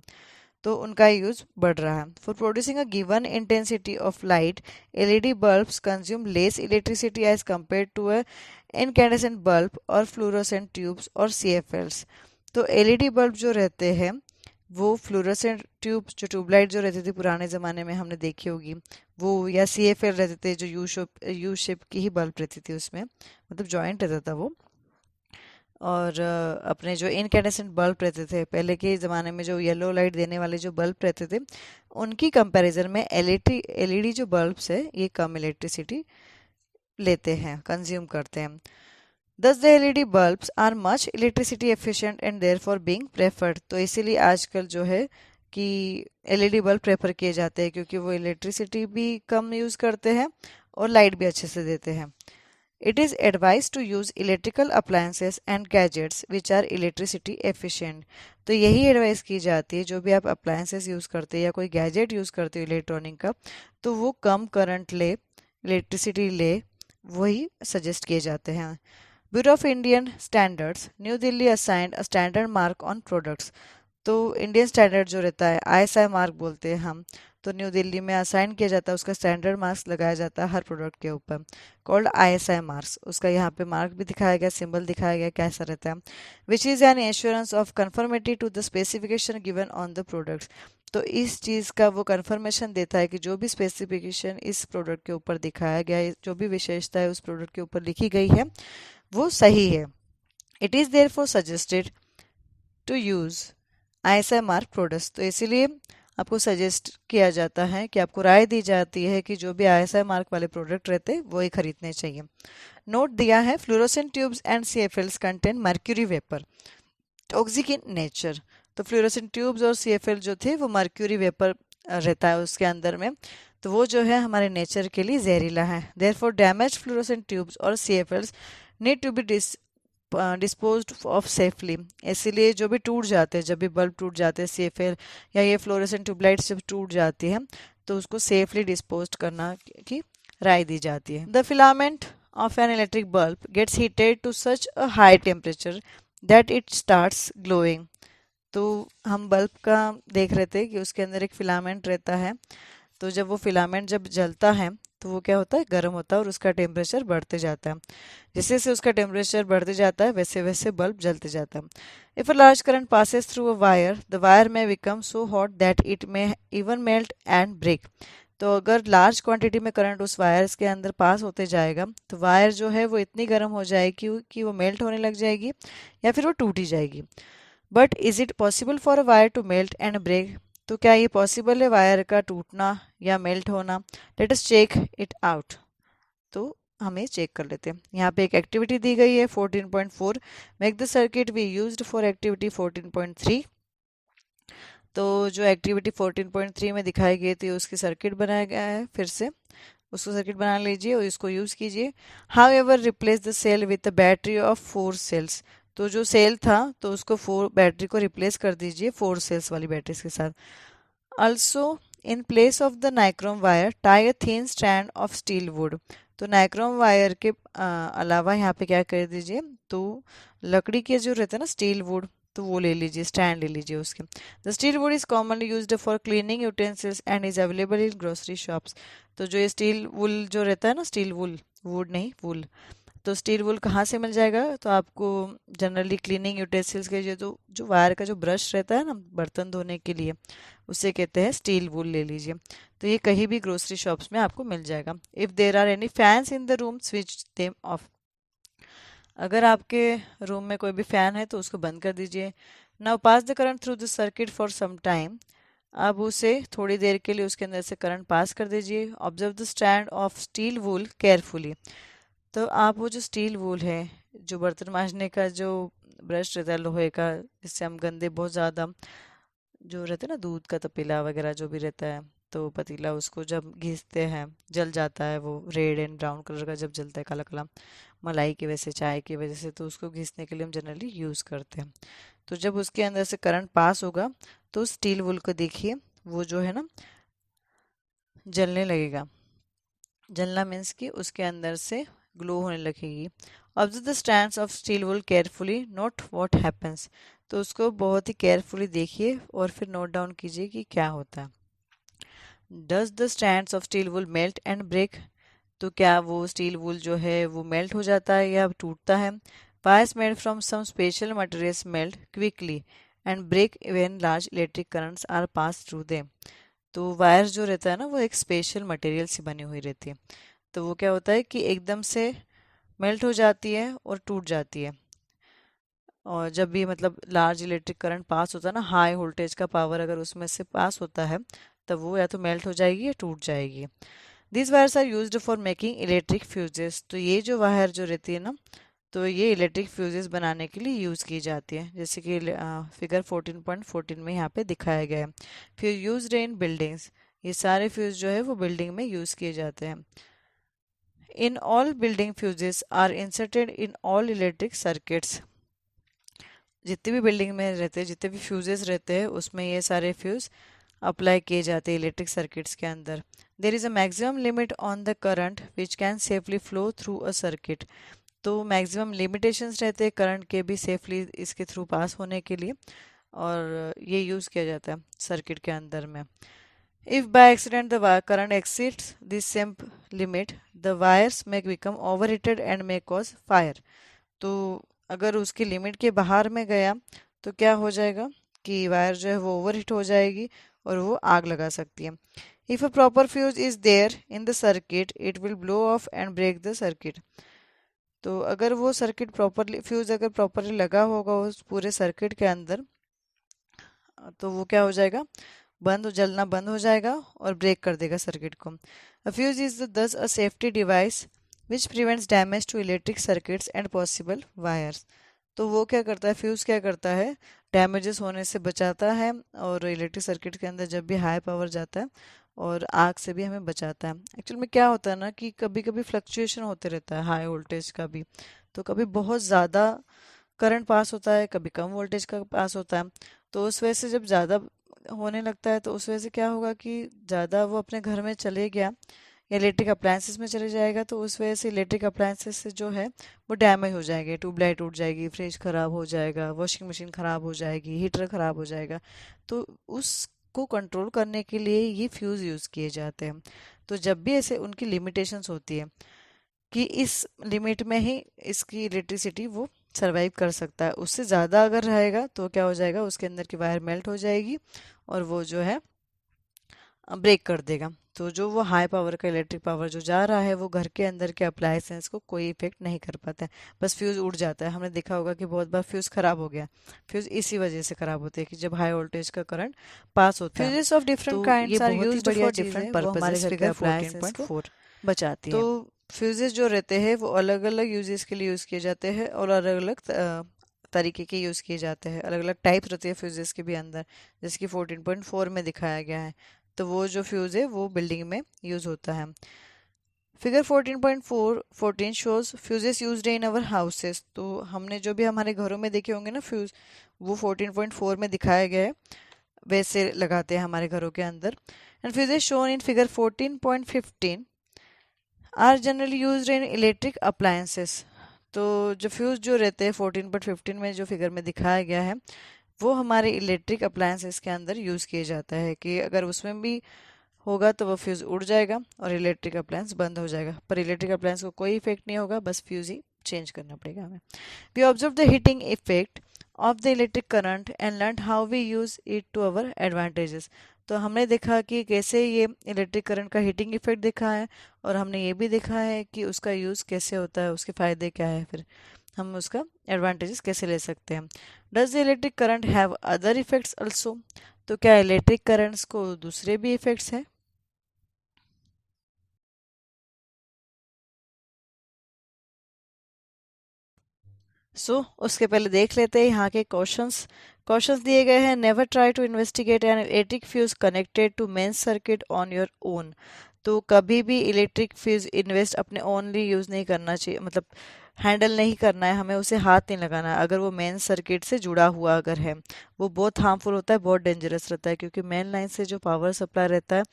तो उनका यूज बढ़ रहा है। For producing a given intensity of light, LED bulbs consume less electricity as compare to a incandescent bulb or fluorescent tubes or CFLs. तो एलईडी बल्ब जो रहते हैं, वो फ्लोरोसेंट ट्यूब, जो ट्यूबलाइट जो रहती थी पुराने ज़माने में हमने देखी होगी, वो, या CFL रहते थे जो यू शेप की ही बल्ब रहती थी, उसमें मतलब जॉइंट रहता था वो। और अपने जो इनकैंडेसेंट बल्ब रहते थे पहले के ज़माने में, जो येलो लाइट देने वाले जो बल्ब रहते थे, उनकी कंपैरिजन में एलईडी जो बल्ब्स है, ये कम इलेक्ट्रिसिटी लेते हैं, कंज्यूम करते हैं। Thus the LED bulbs are much electricity efficient and therefore being preferred. तो इसीलिए आजकल जो है कि एलईडी बल्ब प्रेफर किए जाते हैं, क्योंकि वो इलेक्ट्रिसिटी भी कम यूज़ करते हैं और लाइट भी अच्छे से देते हैं। It is advised to use electrical appliances and gadgets which are electricity efficient. तो यही एडवाइस की जाती है, जो भी आप अप्लायंसेस यूज़ करते हैं या कोई गैजेट यूज़ करते हो इलेक्ट्रॉनिक का, तो वो कम करंट ले, इलेक्ट्रिसिटी ले, वही सजेस्ट किए जाते हैं। Bureau of Indian Standards, new Delhi assigned a standard mark on products. तो इंडियन स्टैंडर्ड जो रहता है, ISI मार्क बोलते हैं हम, तो न्यू दिल्ली में असाइन किया जाता है, उसका स्टैंडर्ड मार्क्स लगाया जाता है हर प्रोडक्ट के ऊपर, कॉल्ड ISI मार्क्स। उसका यहाँ पे मार्क भी दिखाया गया, सिंबल दिखाया गया कैसा रहता है, which is an assurance of conformity to the specification given on the products. तो इस चीज़ का वो कन्फर्मेशन देता है कि जो भी स्पेसिफिकेशन इस प्रोडक्ट के ऊपर दिखाया गया है, जो भी विशेषता है उस प्रोडक्ट के ऊपर लिखी गई है, वो सही है। It is therefore suggested to use ISI mark products. तो इसीलिए आपको सजेस्ट किया जाता है, कि आपको राय दी जाती है कि जो भी ISI मार्क वाले प्रोडक्ट रहते हैं वो ही खरीदने चाहिए। नोट दिया है, fluorescent tubes and CFLs contain mercury vapour toxic in nature. तो फ्लोरोसेंट ट्यूब्स और CFL जो थे वो मर्क्यूरी वेपर रहता है उसके अंदर में, तो वो जो है हमारे नेचर के लिए जहरीला है। Therefore damage fluorescent tubes or CFLs need to be disposed of safely. इसीलिए जो भी टूट जाते हैं, जब भी बल्ब टूट जाते हैं, CFL या ये फ्लोरेसेंट ट्यूबलाइट्स जब टूट जाती है, तो उसको सेफली डिस्पोज करना की राय दी जाती है। The filament of an electric bulb gets heated to such a high temperature that it starts glowing. तो हम बल्ब का देख रहे थे कि उसके अंदर एक फिलामेंट रहता है, तो जब वो फिलामेंट जब जलता है, तो वो क्या होता है? गर्म होता है और उसका टेम्परेचर बढ़ते जाता है। जैसे जैसे उसका टेम्परेचर बढ़ते जाता है, वैसे वैसे बल्ब जलते जाता है। If a large current passes through a wire, the wire may become so hot that it may even melt and break. तो अगर लार्ज क्वांटिटी में करंट उस वायर्स के अंदर पास होते जाएगा, तो वायर जो है वो इतनी गर्म हो जाएगी कि वो मेल्ट होने लग जाएगी या फिर वो टूट ही जाएगी। But is it possible for a wire to melt and break? तो क्या ये पॉसिबल है वायर का टूटना या मेल्ट होना? Let us check it out. तो हमें चेक कर लेते हैं। यहाँ पे एक एक्टिविटी दी गई है 14.4, make the circuit we used for activity 14.3। तो जो एक्टिविटी 14.3 में दिखाई गई थी उसकी सर्किट बनाया गया है, फिर से उसको सर्किट बना लीजिए और इसको यूज़ कीजिए। However replace the cell with a battery of 4 cells. तो जो सेल था, तो उसको 4 बैटरी को रिप्लेस कर दीजिए 4 सेल्स वाली बैटरीज के साथ। Also, in place of the nichrome wire, tie a thin strand of steel wood। तो नाइक्रोम वायर के अलावा यहाँ पे क्या कर दीजिए, तो लकड़ी के जो रहते हैं ना स्टील वुड, तो वो ले लीजिए, स्टैंड ले लीजिए उसके। The steel would is commonly used for cleaning utensils and is available in grocery shops. तो जो ये स्टील वुल जो रहता है ना, स्टील वुल, वुड नहीं वुल, तो स्टील वुल कहाँ से मिल जाएगा, तो आपको जनरली क्लीनिंग यूटेंसिल्स के जो वायर का जो ब्रश रहता है ना बर्तन धोने के लिए, उसे कहते हैं स्टील वुल, ले लीजिए। तो ये कहीं भी ग्रोसरी शॉप्स में आपको मिल जाएगा। If there are any fans in the room switch them off. अगर आपके रूम में कोई भी फैन है तो उसको बंद कर दीजिए। Now pass the current through the circuit for some time. अब उसे थोड़ी देर के लिए उसके अंदर से करंट पास कर दीजिए। Observe the stand of steel wool carefully. तो आप वो जो स्टील वूल है, जो बर्तन मांजने का जो ब्रश रहता है लोहे का, जिससे हम गंदे बहुत ज़्यादा जो रहते हैं ना, दूध का तपेला वगैरह जो भी रहता है, तो पतीला, उसको जब घिसते हैं जल जाता है, वो रेड एंड ब्राउन कलर का जब जलता है, काला काला, मलाई की वजह से, चाय की वजह से, तो उसको घिसने के लिए हम जनरली यूज़ करते हैं। तो जब उसके अंदर से करंट पास होगा तो स्टील वुल को देखिए, वो जो है ना जलने लगेगा। जलना मीन्स कि उसके अंदर से ग्लो होने लगेगी। Observe the strands of steel wool carefully, note what happens. तो उसको बहुत ही केयरफुली देखिए और फिर नोट डाउन कीजिए कि क्या होता है। Does the strands of steel wool melt and break. तो क्या वो स्टील वुल जो है वो मेल्ट हो जाता है या टूटता है। Wires made from some special materials melt quickly and break when large electric currents are pass through them. तो वायर जो रहता है ना, वो एक स्पेशल मटेरियल से बनी हुई रहती है। तो वो क्या होता है कि एकदम से मेल्ट हो जाती है और टूट जाती है। और जब भी मतलब लार्ज इलेक्ट्रिक करंट पास होता है ना, हाई वोल्टेज का पावर अगर उसमें से पास होता है, तब वो या तो मेल्ट हो जाएगी या टूट जाएगी। This wires are used for making electric fuses. तो ये जो वायर जो रहती है ना, तो ये इलेक्ट्रिक फ्यूजेस बनाने के लिए यूज़ की जाती है, जैसे कि फिगर 14.14 में यहाँ पे दिखाया गया है। फिर यूज्ड इन बिल्डिंग्स। ये सारे फ्यूज जो है वो बिल्डिंग में यूज़ किए जाते हैं। In all building fuses are inserted in all electric circuits. जितने भी बिल्डिंग में रहते हैं, जितने भी फ्यूजेस रहते हैं, उसमें ये सारे फ्यूज अप्लाई किए जाते हैं इलेक्ट्रिक सर्किट्स के अंदर। There is a maximum limit on the current which can safely flow through a circuit. तो मैक्सिमम लिमिटेशंस रहते हैं करंट के भी सेफली इसके थ्रू पास होने के लिए, और ये यूज़ किया जाता है सर्किट के अंदर में। If by accident the current exceeds this same limit, the wires may become overheated and may cause fire. तो अगर उसकी लिमिट के बाहर में गया तो क्या हो जाएगा कि वायर जो है वो ओवरहीट हो जाएगी और वो आग लगा सकती है। If a proper fuse is there in the circuit it will blow off and break the circuit. तो अगर वो सर्किट प्रॉपरली, फ्यूज अगर प्रॉपरली लगा होगा उस पूरे सर्किट के अंदर, तो वो क्या हो जाएगा, जलना बंद हो जाएगा और ब्रेक कर देगा सर्किट को। अ fuse is thus a safety device which prevents damage to electric circuits and possible wires. तो वो क्या करता है, फ्यूज़ क्या करता है, डैमेजेस होने से बचाता है, और इलेक्ट्रिक सर्किट के अंदर जब भी हाई पावर जाता है और आग से भी हमें बचाता है। एक्चुअल में क्या होता है ना कि कभी कभी फ्लक्चुएशन होते रहता है हाई वोल्टेज का भी। तो कभी बहुत ज़्यादा करंट पास होता है, कभी कम वोल्टेज का पास होता है। तो उस वजह से जब ज़्यादा होने लगता है तो उस वजह से क्या होगा कि ज़्यादा वो अपने घर में चले गया या इलेक्ट्रिक अप्लायंसेस में चले जाएगा, तो उस वजह से इलेक्ट्रिक अप्लायंसेस से जो है वो डैमेज हो जाएंगे, ट्यूबलाइट टूट जाएगी, फ्रिज ख़राब हो जाएगा, वॉशिंग मशीन ख़राब हो जाएगी, हीटर ख़राब हो जाएगा। तो उसको कंट्रोल करने के लिए ये फ्यूज़ यूज़ किए जाते हैं। तो जब भी ऐसे उनकी लिमिटेशंस होती है कि इस लिमिट में ही इसकी इलेक्ट्रिसिटी वो सरवाइव कर सकता है, उससे ज़्यादा अगर रहेगा तो क्या हो जाएगा, उसके अंदर की वायर मेल्ट हो जाएगी और वो जो है ब्रेक कर देगा। तो जो वो हाई पावर का इलेक्ट्रिक पावर जो जा रहा है वो घर के अंदर के अप्लायंसेस को कोई इफेक्ट नहीं कर पाता है, बस फ्यूज़ उड़ जाता है। हमने देखा होगा कि बहुत बार फ्यूज़ खराब हो गया, फ्यूज़ इसी वजह से खराब होते हैं कि जब हाई वोल्टेज का करंट पास होता है। फ्यूजेस ऑफ डिफरेंट तो ये काइंड्स आर बहुत ही यूज्ड बढ़िया फॉर चीज़ डिफरेंट है, वो हमारे पर्पसेस। घर के फिगर अप्लायंसेस को 14.4 बचाती तो है। फ्यूजेस जो रहते हैं वो अलग अलग यूजेस के लिए यूज़ किए जाते हैं और अलग अलग तरीके के यूज़ किए जाते हैं, अलग अलग टाइप्स रहती है फ्यूजेस के भी अंदर, जैसे कि 14.4 में दिखाया गया है। तो वो जो फ्यूज़ है वो बिल्डिंग में यूज़ होता है। Figure 14.14 shows fuses used in our houses. तो हमने जो भी हमारे घरों में देखे होंगे ना फ्यूज, वो 14.4 में दिखाया गया है, वैसे लगाते हैं हमारे घरों के अंदर। And fuses shown in figure 14.15 are generally used in electric appliances. तो जो फ्यूज़ जो रहते हैं 14.15 में जो फिगर में दिखाया गया है वो हमारे इलेक्ट्रिक अप्लायंसेस के अंदर यूज़ किया जाता है कि अगर उसमें भी होगा तो वो फ्यूज़ उड़ जाएगा और इलेक्ट्रिक अप्लायंस बंद हो जाएगा, पर इलेक्ट्रिक अप्लायंस को कोई इफेक्ट नहीं होगा, बस फ्यूज़ ही चेंज करना पड़ेगा हमें। We observe the heating effect of the electric current and learn how we use it to our advantages. तो हमने देखा कि कैसे ये इलेक्ट्रिक करंट का हीटिंग इफेक्ट देखा है और हमने ये भी देखा है कि उसका यूज़ कैसे होता है, उसके फ़ायदे क्या है, फिर हम उसका एडवांटेजेस कैसे ले सकते हैं। Does the electric current have other effects also? तो क्या इलेक्ट्रिक करंट्स को दूसरे भी इफेक्ट्स हैं? उसके पहले देख लेते हैं यहाँ के क्वेश्चंस। क्वेश्चंस दिए गए हैं, never try to investigate an electric fuse connected to main circuit on your own. तो कभी भी इलेक्ट्रिक फ्यूज इन्वेस्ट अपने ओनली यूज़ नहीं करना चाहिए, मतलब हैंडल नहीं करना है, हमें उसे हाथ नहीं लगाना है अगर वो मेन सर्किट से जुड़ा हुआ अगर है। वो बहुत हार्मफुल होता है, बहुत डेंजरस रहता है, क्योंकि मेन लाइन से जो पावर सप्लाई रहता है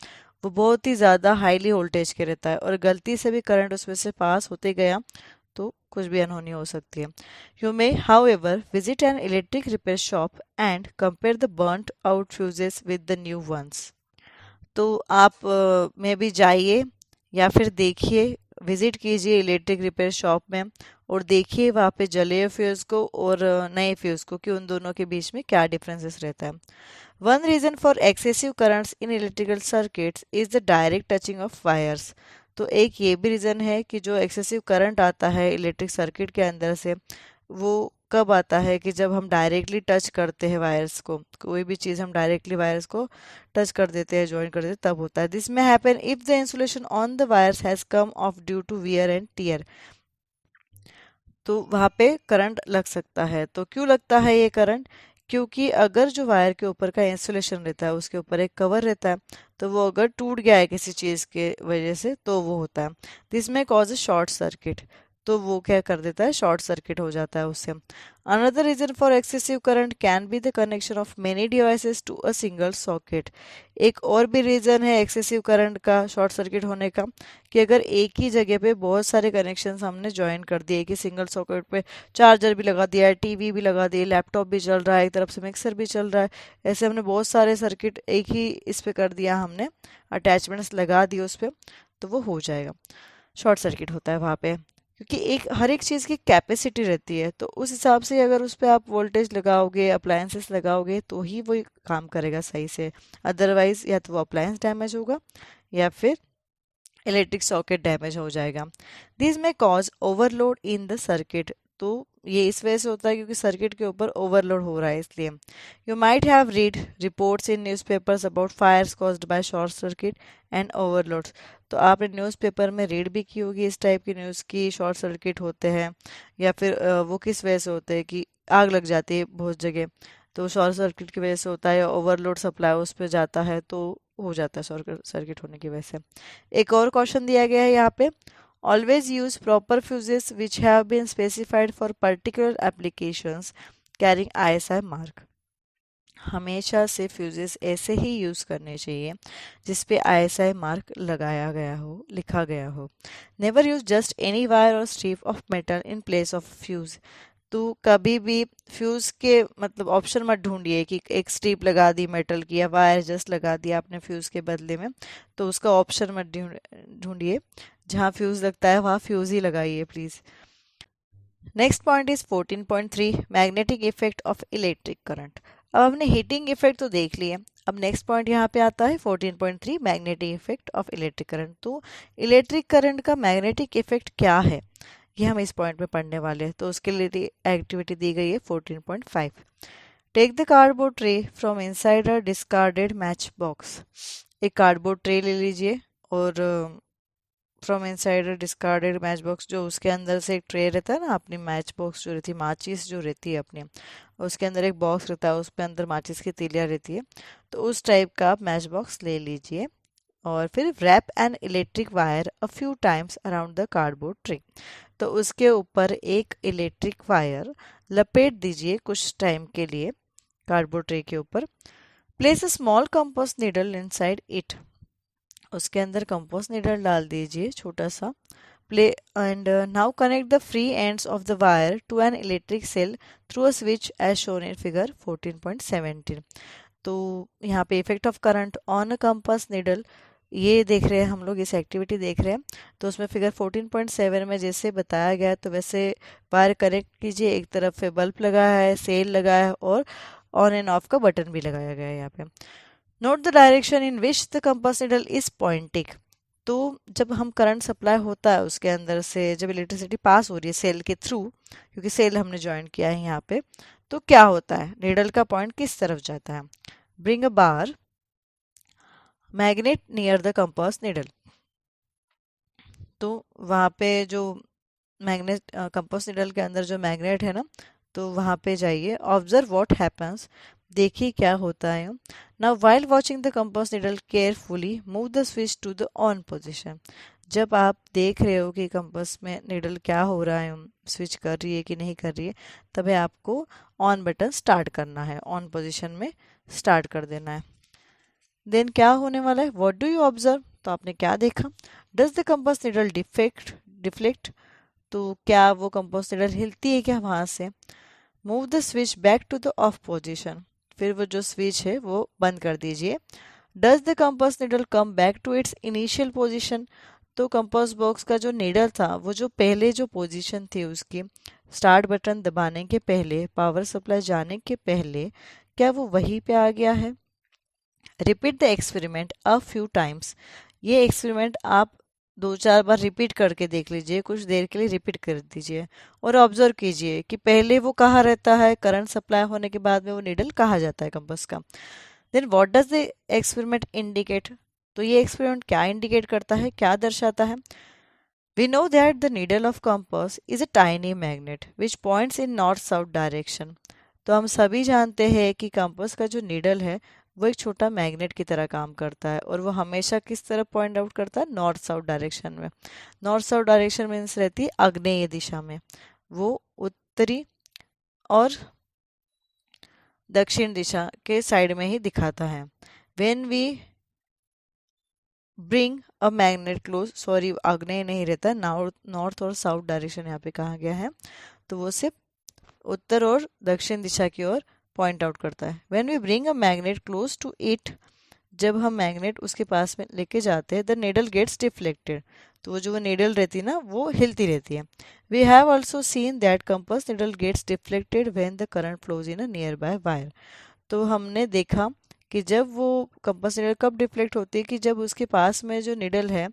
वो बहुत ही ज़्यादा हाईली वोल्टेज के रहता है और गलती से भी करंट उसमें से पास होते गया तो कुछ भी अनहोनी हो सकती है। You may however visit N electric repair shop and compare the burnt out fuses with the new ones. तो आप में भी जाइए या फिर देखिए, विजिट कीजिए इलेक्ट्रिक रिपेयर शॉप में और देखिए वहाँ पे जले हुए फ्यूज़ को और नए फ्यूज़ को कि उन दोनों के बीच में क्या डिफरेंसेस रहता है। One reason for excessive currents in electrical circuits is the direct touching of wires. तो एक ये भी रीज़न है कि जो एक्सेसिव करंट आता है इलेक्ट्रिक सर्किट के अंदर से वो कब आता है कि जब हम डायरेक्टली टच करते हैं वायर्स को, कोई भी चीज़ हम डायरेक्टली वायर्स को टच कर देते हैं, ज्वाइन कर देते हैं, तब होता है। This may happen if the insulation on the wires has come off due to wear and tear. तो वहाँ पे करंट लग सकता है। तो क्यों लगता है ये करंट? क्योंकि अगर जो वायर के ऊपर का इंसुलेशन रहता है उसके ऊपर एक कवर रहता है, तो वो अगर टूट गया है किसी चीज़ के वजह से तो वो होता है। दिस में कॉज शॉर्ट सर्किट। तो वो क्या कर देता है, शॉर्ट सर्किट हो जाता है उससे। Another reason for excessive current can be the connection of many devices to a single socket. एक और भी रीजन है एक्सेसिव करंट का शॉर्ट सर्किट होने का कि अगर एक ही जगह पे बहुत सारे कनेक्शन हमने ज्वाइन कर दिए, कि सिंगल सॉकेट पे चार्जर भी लगा दिया है, टीवी भी लगा दिए, लैपटॉप भी चल रहा है, एक तरफ से मिक्सर भी चल रहा है, ऐसे हमने बहुत सारे सर्किट एक ही इस पे कर दिया, हमने अटैचमेंट्स लगा दिए उस पर, तो वो हो जाएगा, शॉर्ट सर्किट होता है वहाँ पे। क्योंकि एक हर एक चीज़ की कैपेसिटी रहती है, तो उस हिसाब से अगर उस पर आप वोल्टेज लगाओगे, अप्लायंसेस लगाओगे, तो ही वो काम करेगा सही से। अदरवाइज या तो वो अप्लायंस डैमेज होगा या फिर इलेक्ट्रिक सॉकेट डैमेज हो जाएगा। दिस में cause overload in the circuit. तो ये इस वजह से होता है क्योंकि सर्किट के ऊपर ओवरलोड हो रहा है, इसलिए। You might have read reports in newspapers about fires caused by short circuit and overloads. तो आपने न्यूज़पेपर में रीड भी की होगी इस टाइप की न्यूज़ की शॉर्ट सर्किट होते हैं, या फिर वो किस वजह से होते हैं कि आग लग जाती है बहुत जगह, तो शॉर्ट सर्किट की वजह से होता है, ओवरलोड सप्लाई उस पर जाता है तो हो जाता है शॉर्ट सर्किट होने की वजह से। एक और क्वेश्चन दिया गया है यहाँ पे, always use proper fuses which have been specified for particular applications carrying ISI mark. हमेशा से फ्यूजेस ऐसे ही यूज़ करने चाहिए जिस पे आईएसआई मार्क लगाया गया हो, लिखा गया हो। Never use just any wire or strip of metal in place of fuse. तो कभी भी फ्यूज़ के मतलब ऑप्शन मत ढूंढिए कि एक स्ट्रिप लगा दी मेटल की या वायर जस्ट लगा दिया आपने फ्यूज़ के बदले में, तो उसका ऑप्शन मत ढूंढिए। जहाँ फ्यूज़ लगता है वहाँ फ्यूज़ ही लगाइए please. Next point is 14.3 magnetic effect of electric current. अब हमने हीटिंग इफेक्ट तो देख लिए, अब नेक्स्ट पॉइंट यहाँ पे आता है 14.3 magnetic effect of electric current. तो इलेक्ट्रिक करंट का मैग्नेटिक इफेक्ट क्या है, ये हम इस पॉइंट में पढ़ने वाले हैं। तो उसके लिए एक्टिविटी दी गई है 14.5। Take the cardboard tray from inside a discarded match box. एक कार्डबोर्ड ट्रे ले लीजिए और from inside a discarded match box, जो उसके अंदर से एक ट्रे रहता है ना, अपनी मैच बॉक्स जो रहती है, माचिस जो रहती है अपनी, उसके अंदर एक बॉक्स रहता है, उस पे अंदर माचिस की तीलियाँ रहती है, तो उस टाइप का आप मैच बॉक्स ले लीजिए और फिर wrap an electric wire a few times around the cardboard tray. तो उसके ऊपर एक इलेक्ट्रिक वायर लपेट दीजिए कुछ टाइम के लिए कार्डबोर्ड ट्रे के ऊपर। Place a small compass needle inside it. उसके अंदर कंपास नीडल डाल दीजिए छोटा सा, play and now connect the free ends of the wire to an electric cell through a switch as shown in figure 14.17। तो यहाँ पे effect of current on a compass needle ये देख रहे हैं हम लोग, इस एक्टिविटी देख रहे हैं। तो उसमें फिगर 14.7 में जैसे बताया गया है तो वैसे वायर कनेक्ट कीजिए। एक तरफ पे बल्ब लगा है, सेल लगा है और ऑन एंड ऑफ का बटन भी लगाया गया है यहाँ पे। Note the direction in which the compass needle is pointing. तो जब हम करंट सप्लाई होता है उसके अंदर से, जब इलेक्ट्रिसिटी पास हो रही है सेल के थ्रू, क्योंकि सेल हमने ज्वाइन किया है यहाँ पे, तो क्या होता है, निडल का पॉइंट किस तरफ जाता है। Bring a bar magnet near the compass needle. तो वहाँ पे जो मैग्नेट, कंपास निडल के अंदर जो मैग्नेट है ना, तो वहाँ पे जाइए। ऑब्जर्व व्हाट हैपन्स, देखिए क्या होता है। Now while watching the compass needle carefully move the switch to the on position. जब आप देख रहे हो कि कंपास में निडल क्या हो रहा है, स्विच कर रही है कि नहीं कर रही है, तभी आपको ऑन बटन स्टार्ट करना है, ऑन पोजिशन में स्टार्ट कर देना है। देन क्या होने वाला है, व्हाट डू यू ऑब्जर्व, तो आपने क्या देखा। Does the compass needle deflect, तो क्या वो कंपास निडल हिलती है क्या वहां से। Move the switch back to the off position, फिर वो जो स्विच है वो बंद कर दीजिए। Does the compass needle come back to its initial position, तो कंपास बॉक्स का जो निडल था वो जो पहले जो पोजीशन थी उसकी, स्टार्ट बटन दबाने के पहले, पावर सप्लाई जाने के पहले, क्या वो वहीं पे आ गया है। Repeat the experiment a few times, ये एक्सपेरिमेंट आप 2-4 बार रिपीट करके देख लीजिए, कुछ देर के लिए रिपीट कर दीजिए और ऑब्जर्व कीजिए कि पहले वो कहाँ रहता है, करंट सप्लाई होने के बाद में वो नीडल कहाँ जाता है कंपास का। Then what does the experiment indicate, तो ये एक्सपेरिमेंट क्या इंडिकेट करता है, क्या दर्शाता है। We know that the needle of compass is a tiny magnet which points in north south direction. तो हम सभी जानते हैं कि कंपास का जो नीडल है वो एक छोटा मैग्नेट की तरह काम करता है और वो हमेशा किस तरफ पॉइंट आउट करता है, नॉर्थ साउथ डायरेक्शन में। नॉर्थ साउथ डायरेक्शन मीन्स रहती है आग्नेय दिशा में, वो उत्तरी और दक्षिण दिशा के साइड में ही दिखाता है। When we bring a magnet close, sorry आग्नेय नहीं रहता, नॉर्थ और साउथ डायरेक्शन यहाँ पे कहा गया है, तो वो सिर्फ उत्तर और दक्षिण दिशा की ओर पॉइंट आउट करता है। When we bring a magnet close to it, जब हम मैग्नेट उसके पास में लेके जाते हैं, द नीडल गेट्स डिफ्लेक्टेड, तो वो जो नीडल रहती है ना वो हिलती रहती है। We have also seen that compass needle gets deflected when the current flows in a near by wire. तो हमने देखा कि जब वो कंपास नीडल कब डिफ्लेक्ट होती है, कि जब उसके पास में जो नीडल है,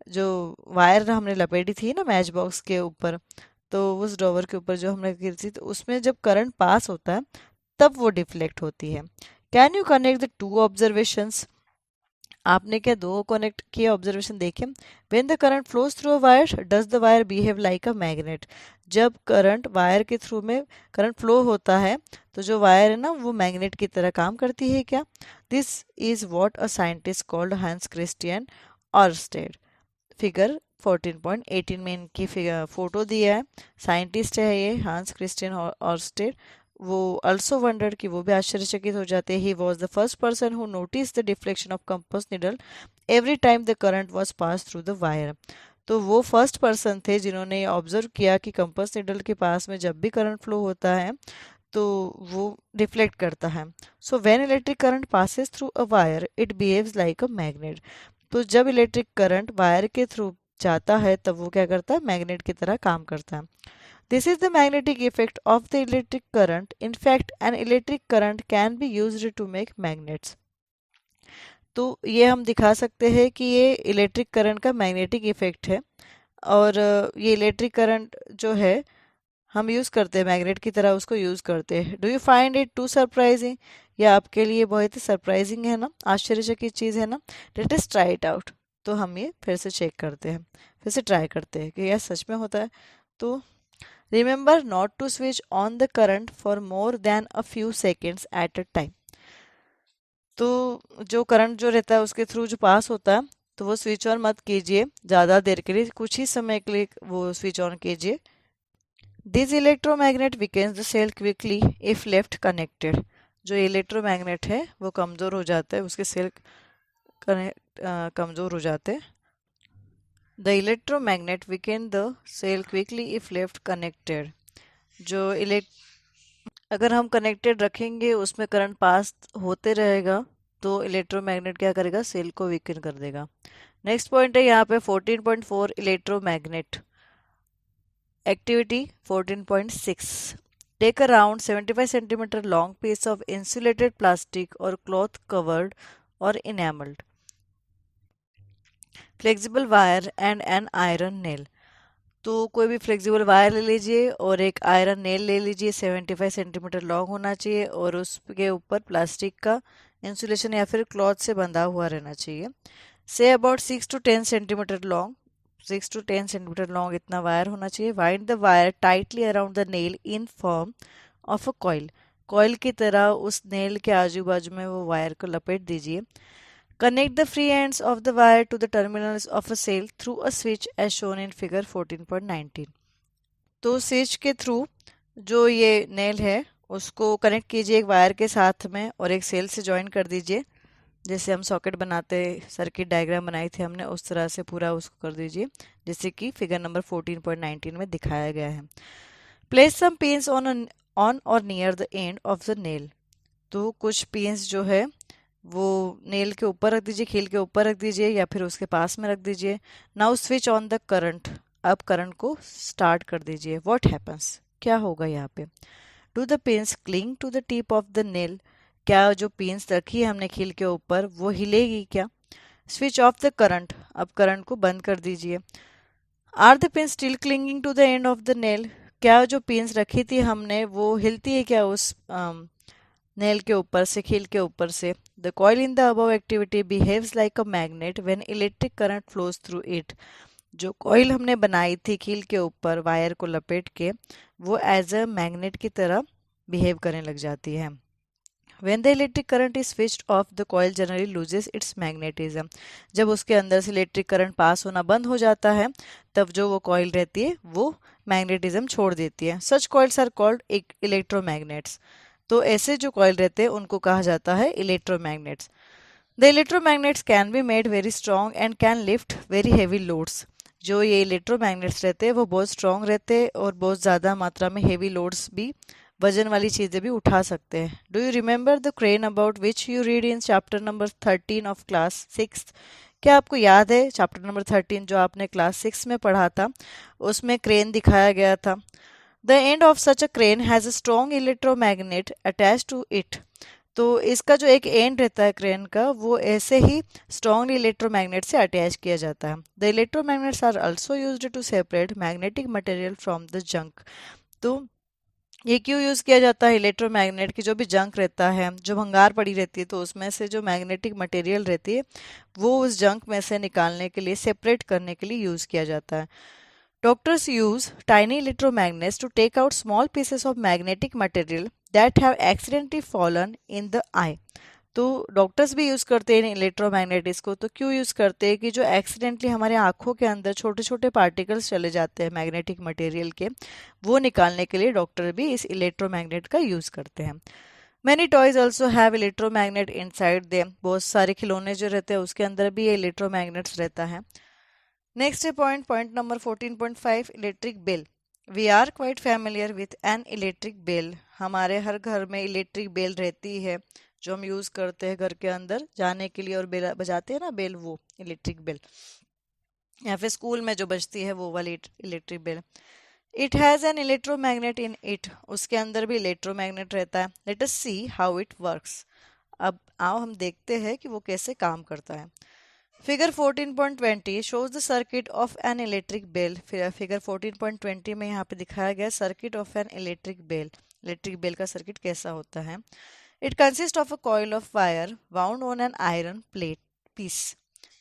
जो वायर हमने लपेटी थी ना मैच बॉक्स के ऊपर, तो उस ड्रॉवर के ऊपर जो हमने की थी, तो उसमें जब करंट पास होता है तब वो डिफ्लेक्ट होती है। Can you connect the two observations, आपने क्या दो कनेक्ट किए ऑब्जर्वेशन देखे। When the current flows through a wire does the wire behave like a magnet, जब करंट वायर के थ्रू में करंट फ्लो होता है तो जो वायर है ना वो मैग्नेट की तरह काम करती है क्या। This is what a scientist called Hans Christian ऑरस्टेड। Figure 14.18 में इनकी फिगर फोटो दिया है। साइंटिस्ट है ये हांस क्रिस्टियन ऑरस्टेड। वो अल्सो वंडर्ड, कि वो भी आश्चर्यचकित हो जाते हैं। He was the first person who notice the deflection of compass needle every time the current was pass through the wire. तो वो फर्स्ट पर्सन थे जिन्होंने ऑब्जर्व किया कि कंपास निडल के पास में जब भी करंट फ्लो होता है तो वो रिफ्लेक्ट करता है। So when electric current passes through a wire it behaves like a magnet, तो जब इलेक्ट्रिक करंट वायर के थ्रू जाता है तब वो क्या करता है, मैग्नेट की तरह काम करता है। This is the magnetic effect of the electric current. In fact an electric current can be used to make magnets. तो ये हम दिखा सकते हैं कि ये इलेक्ट्रिक करंट का मैग्नेटिक इफेक्ट है और ये इलेक्ट्रिक करंट जो है हम यूज़ करते हैं, मैग्नेट की तरह उसको यूज़ करते हैं। Do you find it too surprising, या आपके लिए बहुत ही सरप्राइजिंग है ना, आश्चर्यचकित चीज़ है ना। Let us try it out, तो हम ये फिर से चेक करते हैं, फिर से ट्राई करते हैं कि यह सच में होता है। तो remember not to switch on the current for more than a few seconds at a time. तो जो करंट जो रहता है उसके थ्रू जो पास होता है तो वो स्विच ऑन मत कीजिए ज़्यादा देर के लिए, कुछ ही समय के लिए वो स्विच ऑन कीजिए। This electromagnet weakens the cell quickly if left connected, जो इलेक्ट्रोमैग्नेट है वो कमज़ोर हो जाता है उसके सेल कमज़ोर हो जाते हैं। The electromagnet weakened the cell quickly if left connected. जो अगर हम कनेक्टेड रखेंगे उसमें करंट पास होते रहेगा तो इलेक्ट्रोमैग्नेट क्या करेगा, सेल को वीकन कर देगा। नेक्स्ट पॉइंट है यहाँ पे 14.4 electromagnet activity 14.6। Take around 75 centimetre long piece of insulated plastic or cloth covered or enamelled flexible wire and an iron nail. तो कोई भी फ्लेक्सिबल वायर ले लीजिए और एक आयरन नेल ले लीजिए, 75 सेंटीमीटर लॉन्ग होना चाहिए और उसके ऊपर प्लास्टिक का इंसुलेशन या फिर क्लॉथ से बंधा हुआ रहना चाहिए। Say about 6 to 10 centimetre long, 6 to 10 centimetre long इतना वायर होना चाहिए। Wind the wire tightly around the nail in form of a coil. Coil की तरह उस नेल के आजू बाजू में वो वायर को लपेट दीजिए। Connect the free ends of the wire to the terminals of a sail through a switch as shown in figure 14.19। तो स्विच के थ्रू जो ये नेल है उसको कनेक्ट कीजिए एक वायर के साथ में और एक सेल से ज्वाइन कर दीजिए। जैसे हम सॉकेट बनाते, सर्किट डायग्राम बनाई थी हमने, उस तरह से पूरा उसको कर दीजिए जैसे कि फिगर नंबर 14.19 में दिखाया गया है। प्लेस सम पिन्स ऑन और near the end of the nail. तो कुछ पिन्स जो है वो नेल के ऊपर रख दीजिए, कील के ऊपर रख दीजिए या फिर उसके पास में रख दीजिए। Now switch on the current. अब करंट को स्टार्ट कर दीजिए। व्हाट हैपन्स, क्या होगा यहाँ पे? Do the pins cling to the tip of the nail. क्या जो पिन्स रखी है हमने कील के ऊपर वो हिलेगी क्या? Switch off the current. अब करंट को बंद कर दीजिए। Are the pin still clinging to the end of the nail. क्या जो पिन्स रखी थी हमने वो हिलती है क्या उस नेल के ऊपर से, कील के ऊपर से? The coil in the above activity behaves like a magnet when electric current flows through it. जो कॉइल हमने बनाई थी कील के ऊपर वायर को लपेट के, वो एज अ मैग्नेट की तरह बिहेव करने लग जाती है। When the electric current is switched off, the coil generally loses its magnetism। जब उसके अंदर से इलेक्ट्रिक करंट पास होना बंद हो जाता है तब जो वो कॉइल रहती है वो मैग्नेटिज्म छोड़ देती है। सच कॉइल्स आर कॉल्ड इलेक्ट्रोमैग्नेट्स। तो ऐसे जो कॉइल रहते हैं उनको कहा जाता है electromagnets. The electromagnets can be made very strong and can lift very heavy loads. जो ये इलेक्ट्रोमैग्नेट्स रहते हैं वो बहुत स्ट्रॉन्ग रहते हैं और बहुत ज़्यादा मात्रा में हेवी लोड्स भी, वजन वाली चीज़ें भी उठा सकते हैं। Do you remember the crane about which you read in chapter number 13 of class 6? क्या आपको याद है चैप्टर नंबर 13 जो आपने क्लास 6 में पढ़ा था, उसमें क्रेन दिखाया गया था। The end of such a crane has a strong electromagnet attach to it. तो इसका जो एक एंड रहता है क्रेन का वो ऐसे ही स्ट्रॉन्गली इलेक्ट्रोमैग्नेट से अटैच किया जाता है। The electromagnets are also used to separate magnetic material from the junk. तो ये क्यों यूज़ किया जाता है इलेक्ट्रोमैग्नेट की? जो भी जंक रहता है, जो भंगार पड़ी रहती है, तो उसमें से जो मैग्नेटिक मटेरियल रहती है वो उस जंक में से निकालने के लिए, सेपरेट करने के लिए यूज़ किया जाता है। Doctors use tiny electromagnets to take out small pieces of magnetic material that have accidentally fallen in the eye। तो डॉक्टर्स भी यूज़ करते हैं इलेक्ट्रोमैग्नेटिक्स को। तो क्यों यूज़ करते हैं कि जो एक्सीडेंटली हमारे आँखों के अंदर छोटे छोटे पार्टिकल्स चले जाते हैं मैग्नेटिक मटेरियल के, वो निकालने के लिए डॉक्टर भी इस इलेक्ट्रोमैग्नेट का यूज़ करते हैं। Many toys also have electromagnet inside them. बहुत सारे खिलौने जो रहते हैं उसके अंदर भी ये इलेक्ट्रोमैग्नेट्स रहता है। नेक्स्ट है point number 14.5 electric bell. We are quite familiar with an electric bell. हमारे हर घर में इलेक्ट्रिक बेल रहती है जो हम यूज़ करते हैं घर के अंदर जाने के लिए और बेल बजाते हैं ना, बेल, वो इलेक्ट्रिक बेल, या फिर स्कूल में जो बजती है वो वाली electric bell. It has an electromagnet in it. उसके अंदर भी इलेक्ट्रोमैग्नेट रहता है। Let us see how it works. अब आओ हम देखते हैं कि वो कैसे काम करता है। Figure 14.20 shows the circuit of an electric bell। Figure 14.20 में यहाँ पे दिखाया गया circuit of an electric bell. Electric bell का सर्किट कैसा होता है? It consist of a coil of wire wound on an iron plate piece.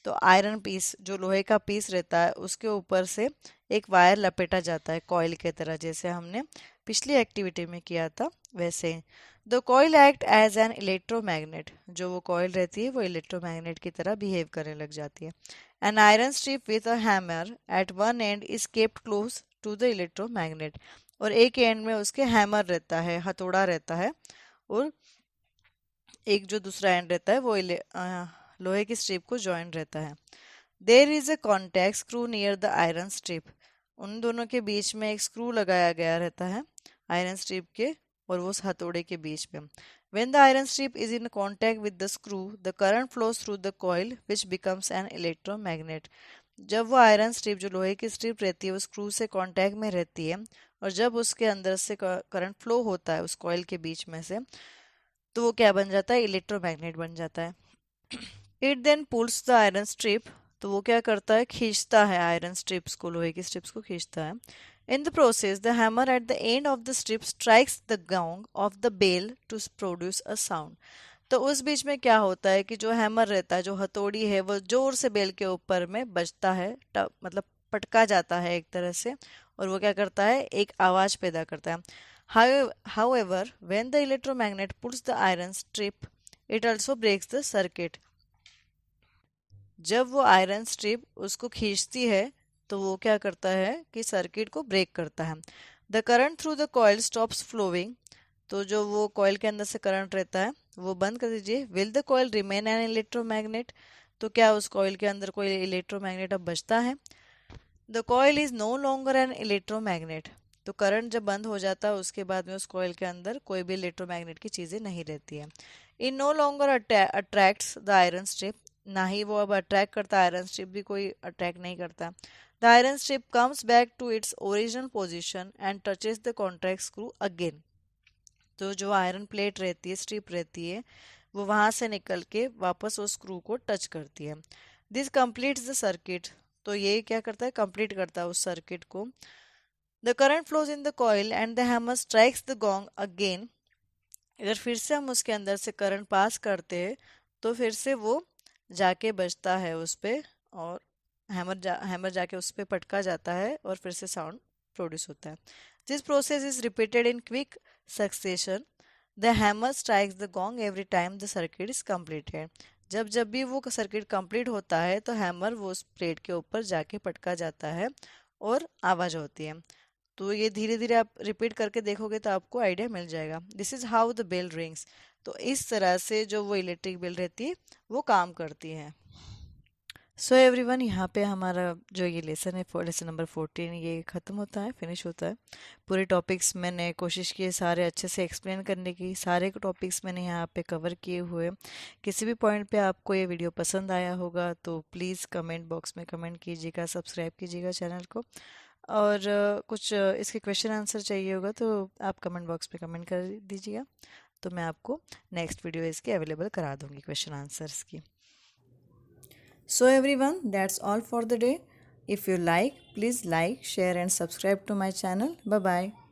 तो आयरन पीस, जो लोहे का पीस रहता है, उसके ऊपर से एक वायर लपेटा जाता है कॉइल के तरह, जैसे हमने पिछली एक्टिविटी में किया था वैसे। The coil act as an electromagnet. जो वो कॉइल रहती है वो इलेक्ट्रोमैग्नेट की तरह बिहेव करने लग जाती है। An iron strip with a hammer at one end is kept close to the electromagnet. और एक एंड में उसके हैमर रहता है, हथौड़ा रहता है, और एक जो दूसरा एंड रहता है वो लोहे की स्ट्रिप को ज्वाइन रहता है। There is a contact screw near the iron strip, उन दोनों के बीच में एक स्क्रू लगाया गया रहता है आयरन स्ट्रिप के और वो हथौड़े के बीच में। When the iron strip is in contact with the screw, the current flows through the coil, which becomes an electromagnet. जब वो आयरन स्ट्रिप जो लोहे की स्ट्रिप रहती है वो स्क्रू से कांटेक्ट में रहती है और जब उसके अंदर से करंट फ्लो होता है उस कॉइल के बीच में से, तो वो क्या बन जाता है, इलेक्ट्रोमैग्नेट बन जाता है। It then pulls the iron strip, तो वो क्या करता है, खींचता है आयरन स्ट्रिप्स को, लोहे की स्ट्रिप्स को खींचता है। In the process the hammer at the end of the strip strikes the gong of the bell to produce a sound. तो उस बीच में क्या होता है कि जो हैमर रहता है, जो हथौड़ी है, वो जोर से बेल के ऊपर में बजता है, मतलब पटका जाता है एक तरह से, और वो क्या करता है, एक आवाज पैदा करता है। However, when the electromagnet pulls the iron strip, it also breaks the circuit. जब वो आयरन स्ट्रिप उसको खींचती है तो वो क्या करता है कि सर्किट को ब्रेक करता है। The current through the coil stops flowing, तो जो वो कॉइल के अंदर से करंट रहता है वो बंद कर दीजिए। Will the coil remain N electromagnet, तो क्या उस कॉइल के अंदर कोई इलेक्ट्रोमैग्नेट अब बचता है। The coil is no longer an electromagnet, तो करंट जब बंद हो जाता है उसके बाद में उस कॉइल के अंदर कोई भी इलेक्ट्रोमैग्नेट की चीज़ें नहीं रहती है। It no longer attracts the iron strip, ना ही वो अब अट्रैक्ट करता है, आयरन स्ट्रिप भी कोई अट्रैक्ट नहीं करता। The iron strip comes back to its original position and touches the contact screw again, तो जो आयरन प्लेट रहती है, स्ट्रिप रहती है, वो वहां से निकल के वापस उस स्क्रू को टच करती है। दिस कंप्लीट्स द सर्किट, तो ये क्या करता है, कंप्लीट करता है उस सर्किट को। The current flows in the coil and the hammer strikes the gong again, अगर फिर से हम उसके अंदर से करंट पास करते हैं तो फिर से वो जाके बजता है उस पे, और हैमर जाके उस पे पटका जाता है और फिर से साउंड प्रोड्यूस होता है। This process is repeated in quick succession. The hammer strikes the gong every time the circuit is completed, जब जब भी वो सर्किट कंप्लीट होता है तो हैमर वो उस प्लेट के ऊपर जाके पटका जाता है और आवाज होती है। तो ये धीरे धीरे आप रिपीट करके देखोगे तो आपको आइडिया मिल जाएगा। This is how the bell rings, तो इस तरह से जो वो इलेक्ट्रिक बेल रहती है वो काम करती है। सो एवरीवन, यहाँ पे हमारा जो ये लेसन है, लेसन नंबर 14, ये ख़त्म होता है, फिनिश होता है। पूरे टॉपिक्स मैंने कोशिश की है सारे अच्छे से एक्सप्लेन करने की, सारे टॉपिक्स मैंने यहाँ पे कवर किए हुए। किसी भी पॉइंट पे आपको ये वीडियो पसंद आया होगा तो प्लीज़ कमेंट बॉक्स में कमेंट कीजिएगा, सब्सक्राइब कीजिएगा चैनल को। और कुछ इसके क्वेश्चन आंसर चाहिए होगा तो आप कमेंट बॉक्स में कमेंट कर दीजिएगा, तो मैं आपको नेक्स्ट वीडियो इसकी अवेलेबल करा दूँगी क्वेश्चन आंसर्स की। So everyone, that's all for the day. If you like, please like, share and subscribe to my channel. Bye bye.